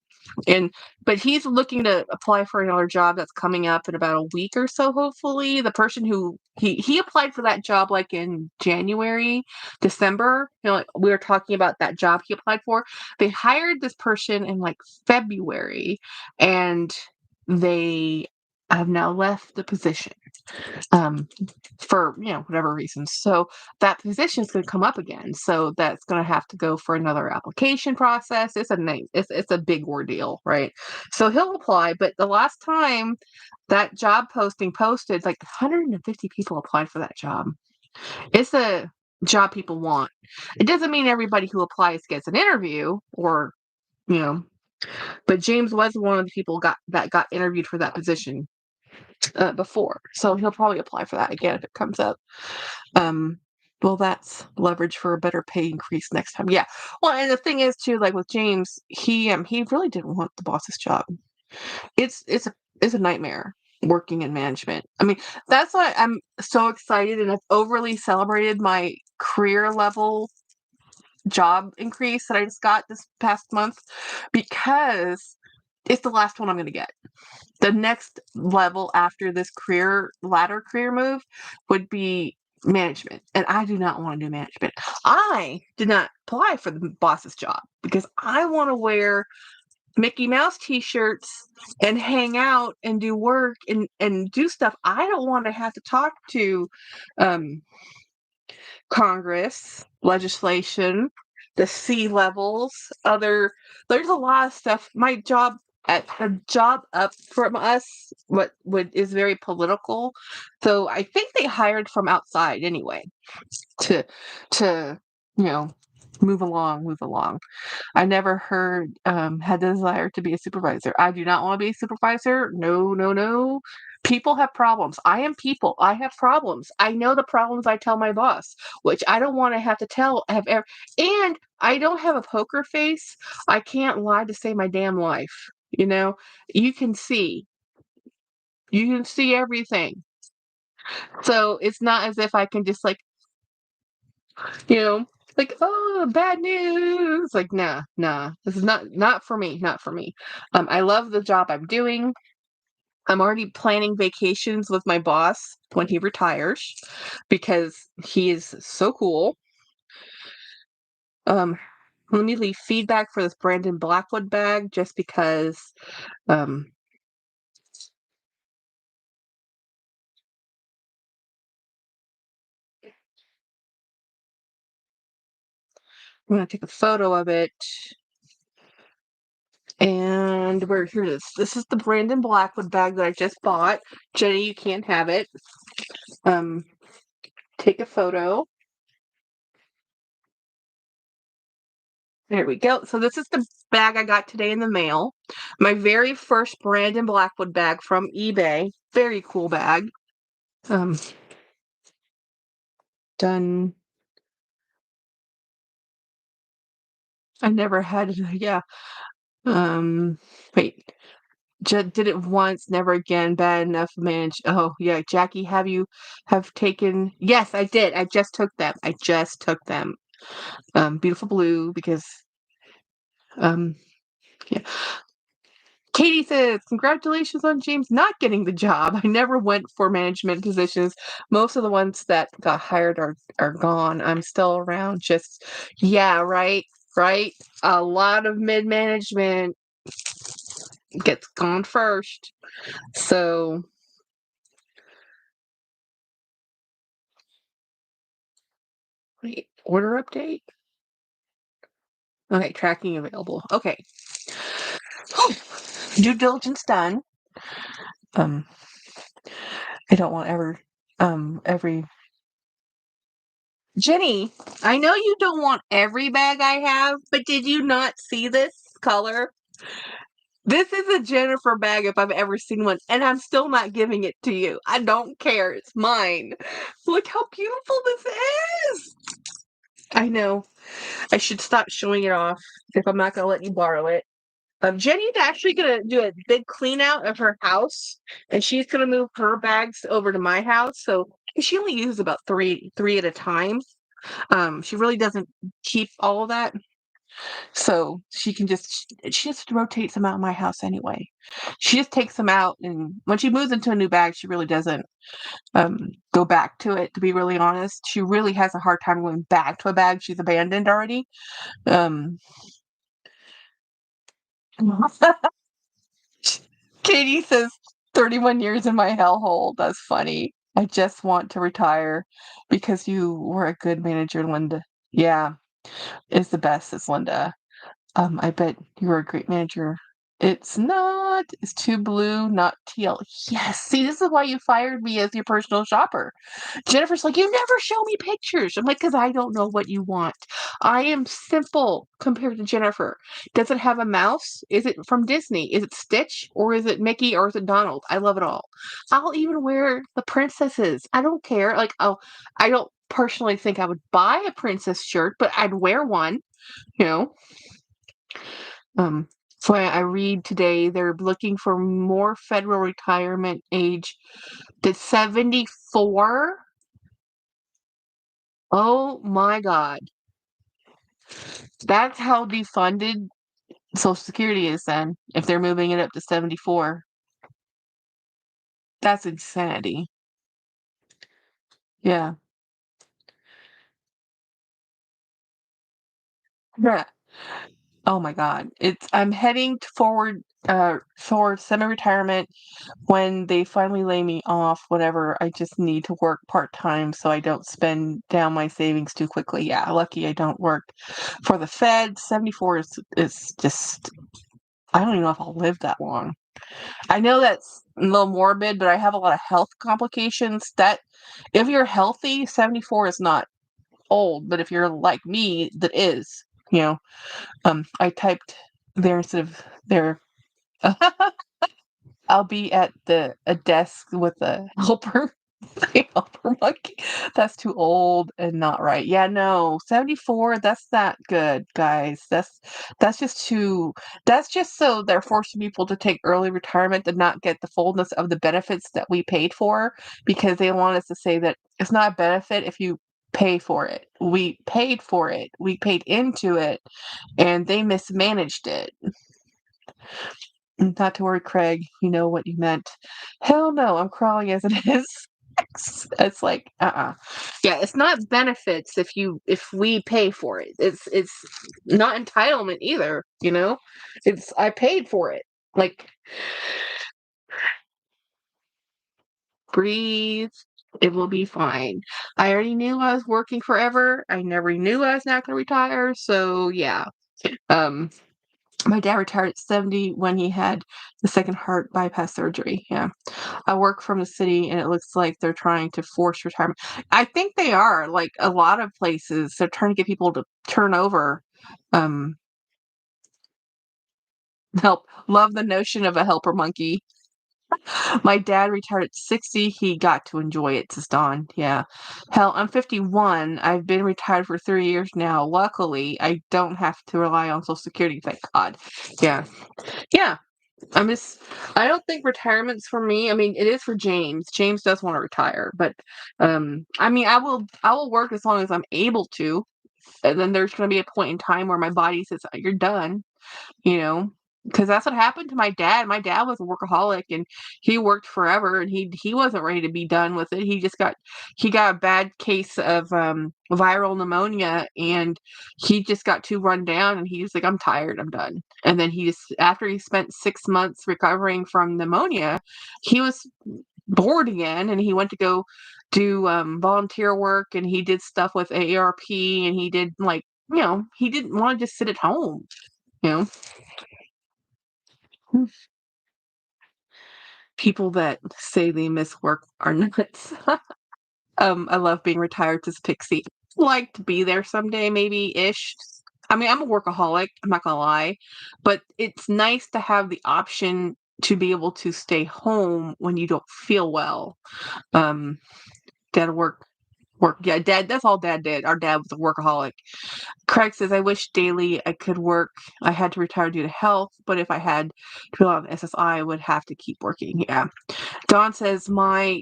But he's looking to apply for another job that's coming up in about a week or so, hopefully. The person who he applied for that job like in January, December. Like we were talking about that job he applied for. They hired this person in like February, and they have now left the position um, for whatever reasons. So that position is going to come up again. So that's going to have to go for another application process. It's a big ordeal, right? So he'll apply, but the last time that job posting posted, like 150 people applied for that job. It's a job people want. It doesn't mean everybody who applies gets an interview or you know, but James was one of the people that got interviewed for that position before, so he'll probably apply for that again if it comes up. Um, well, that's leverage for a better pay increase next time. Yeah. Well, and the thing is too, like with James, he really didn't want the boss's job. It's a nightmare working in management. I mean, that's why I'm so excited and I've overly celebrated my career level job increase that I just got this past month because it's the last one I'm going to get. The next level after this career move would be management. And I do not want to do management. I did not apply for the boss's job because I want to wear Mickey Mouse t-shirts and hang out and do work and do stuff. I don't want to have to talk to um, Congress, legislation, the sea levels, there's a lot of stuff. My job at the job up from us what would is very political. So I think they hired from outside anyway to to you know move along. I never had the desire to be a supervisor. I do not want to be a supervisor. No, no, no. People have problems. I am people. I have problems. I know the problems I tell my boss, which I don't want to have to tell. And I don't have a poker face. I can't lie to save my damn life. You can see. You can see everything. So it's not as if I can just you know, oh, bad news. Like, nah, nah. This is not for me, not for me. I love the job I'm doing. I'm already planning vacations with my boss when he retires because he is so cool. Let me leave feedback for this Brandon Blackwood bag just because um I'm gonna take a photo of it. And here it is. This is the Brandon Blackwood bag that I just bought. Jenny, you can't have it. Take a photo. There we go. So this is the bag I got today in the mail. My very first Brandon Blackwood bag from eBay. Very cool bag. Done. I never had it. Yeah. Wait. Did it once, never again. Bad enough managed. Oh, yeah. Jackie, have taken? Yes, I did. I just took them. Beautiful blue because yeah. Katie says, congratulations on James not getting the job. I never went for management positions. Most of the ones that got hired are gone. I'm still around. Yeah, right, right. A lot of mid-management gets gone first. So, wait, order update? Okay, tracking available. Okay. Due diligence done. Um, I don't want every Jenny, I know you don't want every bag I have, but did you not see this color? This is a Jennifer bag if I've ever seen one, and I'm still not giving it to you. I don't care. It's mine. Look how beautiful this is. I know. I should stop showing it off if I'm not going to let you borrow it. Jenny's actually going to do a big clean out of her house, and she's going to move her bags over to my house. So she only uses about three at a time. She really doesn't keep all of that. So she just rotates them out of my house anyway. She just takes them out, and when she moves into a new bag, she really doesn't go back to it, to be really honest. She really has a hard time going back to a bag she's abandoned already. Um Katie says 31 years in my hellhole. That's funny. I just want to retire because you were a good manager, Linda. Yeah, it's the best, it's Linda. I bet you're a great manager. It's not. It's too blue, not teal. Yes. See, this is why you fired me as your personal shopper. Jennifer's like, you never show me pictures. I'm like, because I don't know what you want. I am simple compared to Jennifer. Does it have a mouse? Is it from Disney? Is it Stitch? Or is it Mickey? Or is it Donald? I love it all. I'll even wear the princesses. I don't care. Like, oh, I don't personally think I would buy a princess shirt, but I'd wear one, you know. So I read today they're looking for more federal retirement age to 74. Oh my God. That's how defunded Social Security is then, if they're moving it up to 74. That's insanity. Yeah. Yeah. Oh my God. I'm heading forward toward semi-retirement. When they finally lay me off, whatever, I just need to work part-time so I don't spend down my savings too quickly. Yeah, lucky I don't work for the Fed. 74 is just, I don't even know if I'll live that long. I know that's a little morbid, but I have a lot of health complications that if you're healthy, 74 is not old, but if you're like me, that is, you know, I typed there instead of there. I'll be at a desk with a helper. A helper monkey. That's too old and not right. Yeah, no, 74. That's not good, guys. That's just too. That's just so they're forcing people to take early retirement and not get the fullness of the benefits that we paid for because they want us to say that it's not a benefit if you pay for it. We paid for it. We paid into it, and they mismanaged it. Not to worry, Craig. You know what you meant. Hell no, I'm crawling as it is. It's like, yeah, it's not benefits if we pay for it. It's not entitlement either, you know? It's I paid for it. Like, breathe. It will be fine. I already knew I was working forever. I never knew I was not gonna retire. So yeah. Um my dad retired at 70 when he had the second heart bypass surgery. Yeah. I work from the city and it looks like they're trying to force retirement. I think they are. Like a lot of places, they're trying to get people to turn over. Um, love the notion of a helper monkey. My dad retired at 60. He got to enjoy it, says Dawn. Yeah. Hell, I'm 51. I've been retired for 3 years now. Luckily, I don't have to rely on Social Security, thank God. Yeah. Yeah. I don't think retirement's for me. I mean, it is for James. James does want to retire, but I mean, I will work as long as I'm able to. And then there's going to be a point in time where my body says you're done, you know, because that's what happened to my dad. My dad was a workaholic and he worked forever and he wasn't ready to be done with it. He got a bad case of viral pneumonia and he just got too run down and he's like, I'm tired, I'm done. And then after he spent 6 months recovering from pneumonia, he was bored again and he went to go do volunteer work and he did stuff with AARP and he did like, he didn't want to just sit at home, you know. People that say they miss work are nuts. I love being retired, says Pixie. Like to be there someday, maybe-ish. I mean, I'm a workaholic, I'm not gonna lie, but it's nice to have the option to be able to stay home when you don't feel well. Um, Dad work. Yeah, Dad, that's all Dad did. Our dad was a workaholic. Craig says, I wish daily I could work. I had to retire due to health, but if I had to fill out SSI, I would have to keep working. Yeah. Dawn says, my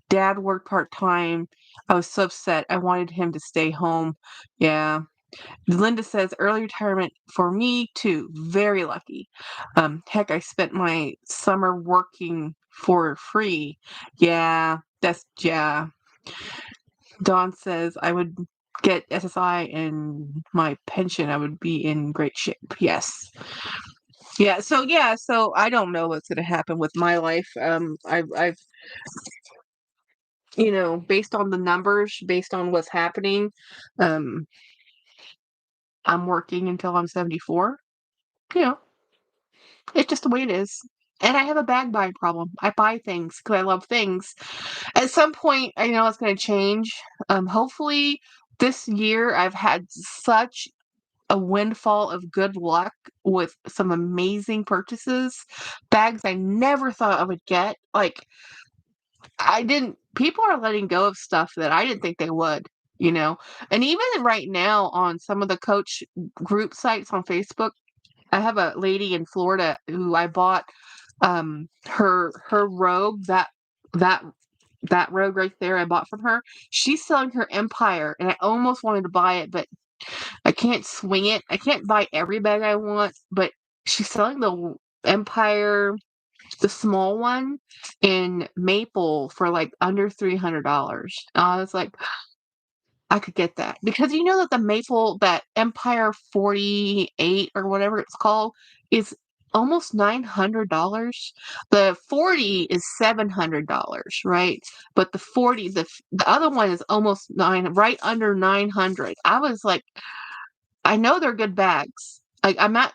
dad worked part-time. I was so upset. I wanted him to stay home. Yeah. Linda says, early retirement for me too. Very lucky. Heck, I spent my summer working for free. Yeah. Yeah. Dawn says, I would get SSI and my pension. I would be in great shape. Yes. So I don't know what's going to happen with my life. I've based on the numbers, based on what's happening, um, I'm working until I'm 74. You know, it's just the way it is. And I have a bag buying problem. I buy things because I love things. At some point, I know it's going to change. Hopefully, this year I've had such a windfall of good luck with some amazing purchases, bags I never thought I would get. Like, people are letting go of stuff that I didn't think they would, you know? And even right now on some of the coach group sites on Facebook, I have a lady in Florida who I bought her robe, that that robe right there I bought from her. She's selling her Empire, and I almost wanted to buy it, but I can't swing it. I can't buy every bag I want, but she's selling the Empire, the small one, in maple for like under $300. I was like, I could get that because you know that the maple, that Empire 48 or whatever it's called, is almost $900. The 40 is $700, right? But the 40, the other one is almost right under 900. I was like, I know they're good bags. Like I'm not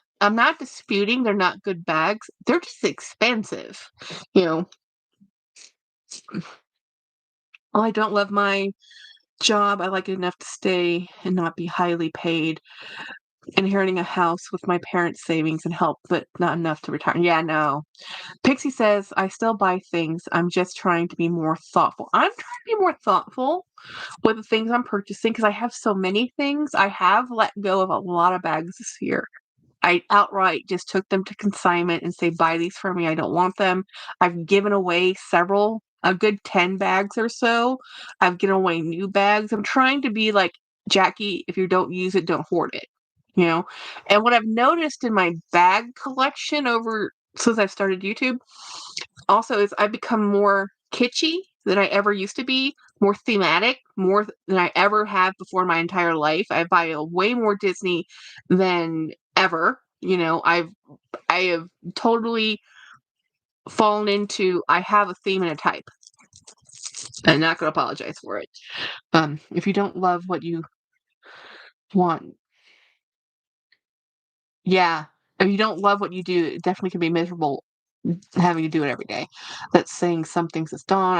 disputing they're not good bags. They're just expensive. You know, oh, I don't love my job. I like it enough to stay and not be highly paid. Inheriting a house with my parents' savings and help, but not enough to retire. Yeah, no. Pixie says, I still buy things. I'm just trying to be more thoughtful. I'm trying to be more thoughtful with the things I'm purchasing because I have so many things. I have let go of a lot of bags this year. I outright just took them to consignment and say, buy these for me. I don't want them. I've given away a good 10 bags or so. I've given away new bags. I'm trying to be like, Jackie, if you don't use it, don't hoard it. You know? And what I've noticed in my bag collection over since I've started YouTube also is I've become more kitschy than I ever used to be, more thematic, more than I ever have before in my entire life. I buy way more Disney than ever. I have totally fallen into I have a theme and a type. I'm not gonna apologize for it. If you don't love what you want, yeah. If you don't love what you do, it definitely can be miserable having to do it every day. That's saying some things. It's Dawn.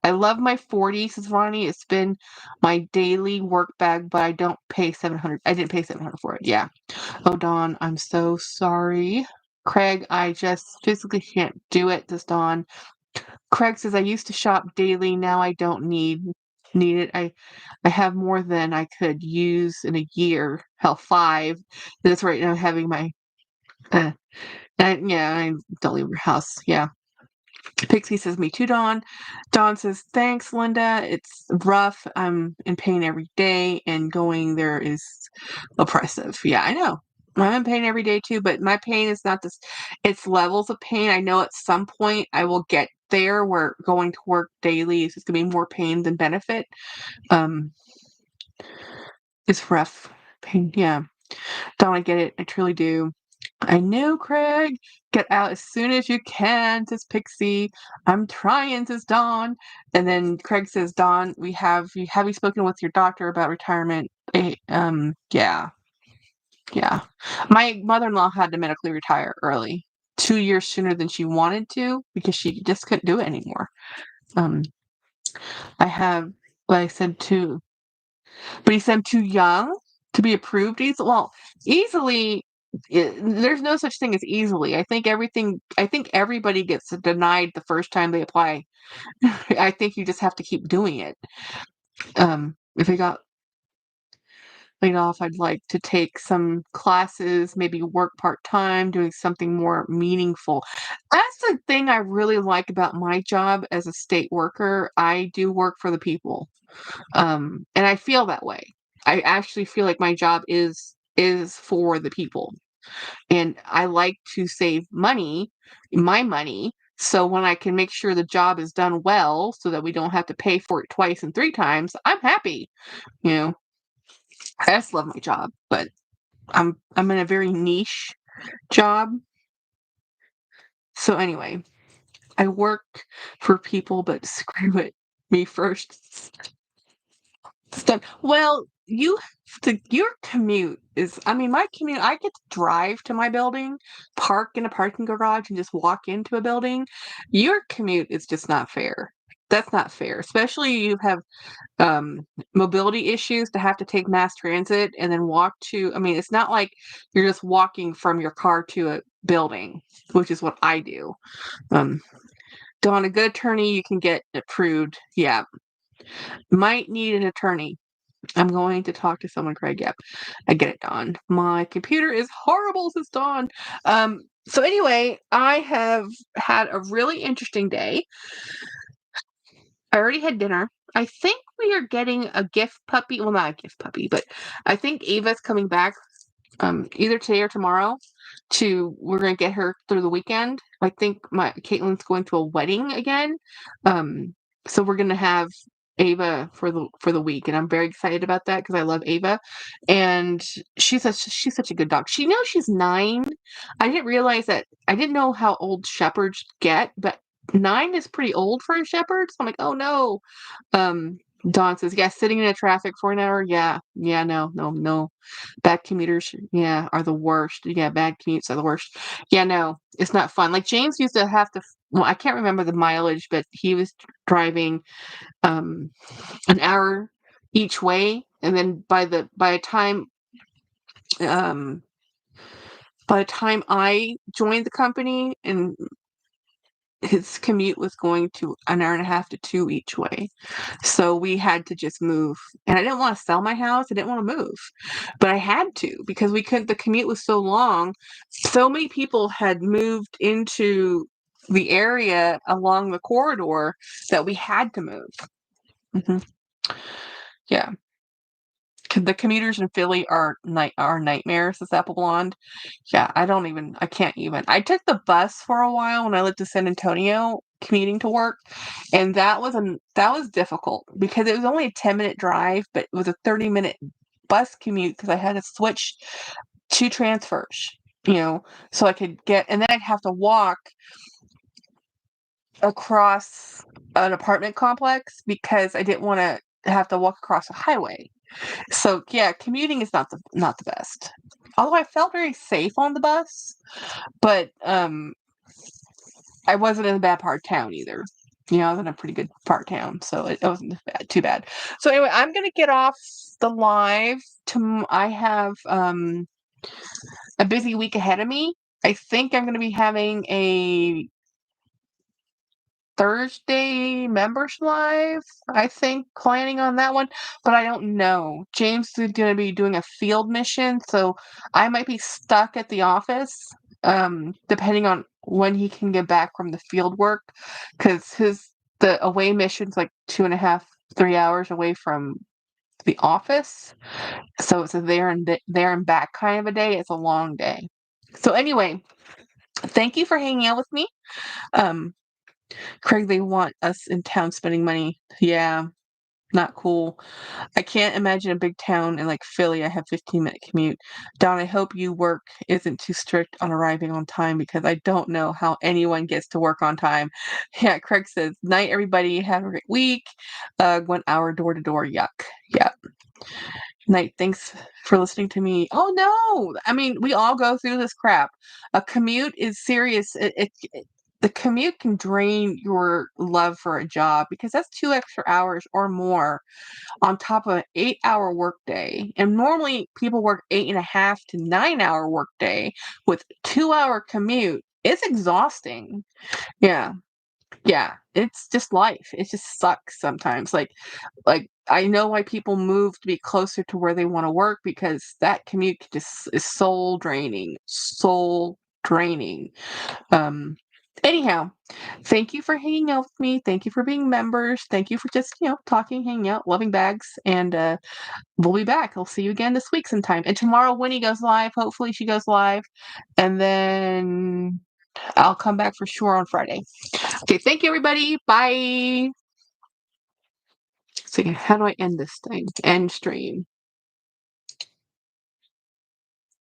I love my 40, says Ronnie. It's been my daily work bag, but I don't pay 700. I didn't pay 700 for it. Yeah. Oh, Dawn, I'm so sorry. Craig, I just physically can't do it, says Dawn. Craig says I used to shop daily. Now I don't need it. I have more than I could use in a year. Hell, 5. That's right now having my uh, yeah, I don't leave your house. Yeah. Pixie says, me too, Dawn. Dawn says, thanks, Linda. It's rough. I'm in pain every day, and going there is oppressive. Yeah, I know. I'm in pain every day, too, but my pain is not this. It's levels of pain. I know at some point I will get there where going to work daily is just going to be more pain than benefit. Um, it's rough. Pain, yeah. Don't I get it? I truly do. I know, Craig. Get out as soon as you can, says Pixie. I'm trying, says Dawn. And then Craig says, Dawn, have you spoken with your doctor about retirement? Yeah. Yeah. My mother-in-law had to medically retire early. 2 years sooner than she wanted to because she just couldn't do it anymore. Um, I have, like I said, but he said I'm too young to be approved easily. Well, easily, there's no such thing as easily. I think everybody gets denied the first time they apply. I think you just have to keep doing it. If I got laid off, I'd like to take some classes, maybe work part-time, doing something more meaningful. That's the thing I really like about my job as a state worker. I do work for the people. And I feel that way. I actually feel like my job is for the people. And I like to save money, my money, so when I can make sure the job is done well so that we don't have to pay for it twice and three times, I'm happy. You know, I just love my job, but I'm in a very niche job. So anyway, I work for people, but screw it, me first. It's done. Well, your commute is, I mean, my commute, I get to drive to my building, park in a parking garage, and just walk into a building. Your commute is just not fair. That's not fair, especially you have um, mobility issues to have to take mass transit and then walk to. I mean, it's not like you're just walking from your car to a building, which is what I do. Um, Dawn, a good attorney, you can get approved. Yeah, might need an attorney. I'm going to talk to someone, Craig. Yep. I get it, Dawn. My computer is horrible since Dawn. So anyway, I have had a really interesting day. I already had dinner. I think we are getting a gift puppy. Well, not a gift puppy, but I think Ava's coming back either today or tomorrow. We're gonna get her through the weekend. I think my Caitlin's going to a wedding again. Um, so we're gonna have Ava for the week, and I'm very excited about that because I love Ava, and she's such a good dog. She knows she's 9. I didn't realize that. I didn't know how old shepherds get, but 9 is pretty old for a shepherd. So I'm like, oh no. Um, Dawn says, yeah, sitting in a traffic for an hour. Yeah, no, no, no. Bad commuters, yeah, are the worst. Yeah, bad commutes are the worst. Yeah, no, it's not fun. Like James used to have to. Well, I can't remember the mileage, but he was driving um, an hour each way, and then um, by the time I joined the company and his commute was going to an hour and a half to 2 each way. So we had to just move. And I didn't want to sell my house. I didn't want to move. But I had to because we couldn't, the commute was so long. So many people had moved into the area along the corridor that we had to move. Hmm. Yeah. The commuters in Philly are nightmares, says Apple Blonde. Yeah, I can't even. I took the bus for a while when I lived in San Antonio commuting to work, and that was difficult because it was only a 10-minute drive, but it was a 30-minute bus commute because I had to switch 2 transfers, so I could get, and then I'd have to walk across an apartment complex because I didn't want to have to walk across a highway. So yeah, commuting is not the best. Although I felt very safe on the bus, but I wasn't in a bad part of town either. I was in a pretty good part of town, so it wasn't too bad. So anyway, I'm gonna get off the live. I have a busy week ahead of me. I think I'm gonna be having a Thursday members live, I think, planning on that one, but I don't know. James is going to be doing a field mission, so I might be stuck at the office, depending on when he can get back from the field work, because the away mission's like 2.5, 3 hours away from the office, so it's a there and back kind of a day. It's a long day. So anyway, thank you for hanging out with me. Um, Craig, they want us in town spending money. Yeah, not cool. I can't imagine a big town in like Philly. I have 15-minute commute. Don, I hope you work isn't too strict on arriving on time because I don't know how anyone gets to work on time. Yeah, Craig says, night everybody, have a great week. 1 hour door to door, yuck. Yeah. Night. Thanks for listening to me. Oh no! I mean, we all go through this crap. A commute is serious. The commute can drain your love for a job because that's 2 extra hours or more on top of an 8-hour workday. And normally people work 8.5 to 9-hour workday with 2-hour commute. It's exhausting. Yeah. Yeah, it's just life. It just sucks sometimes. I know why people move to be closer to where they wanna work because that commute just is soul draining, soul draining. Um, anyhow, thank you for hanging out with me. Thank you for being members. Thank you for just, talking, hanging out, loving bags, and, we'll be back. I'll see you again this week sometime. And tomorrow, Winnie goes live. Hopefully, she goes live, and then I'll come back for sure on Friday. Okay, thank you, everybody. Bye. See, how do I end this thing? End stream.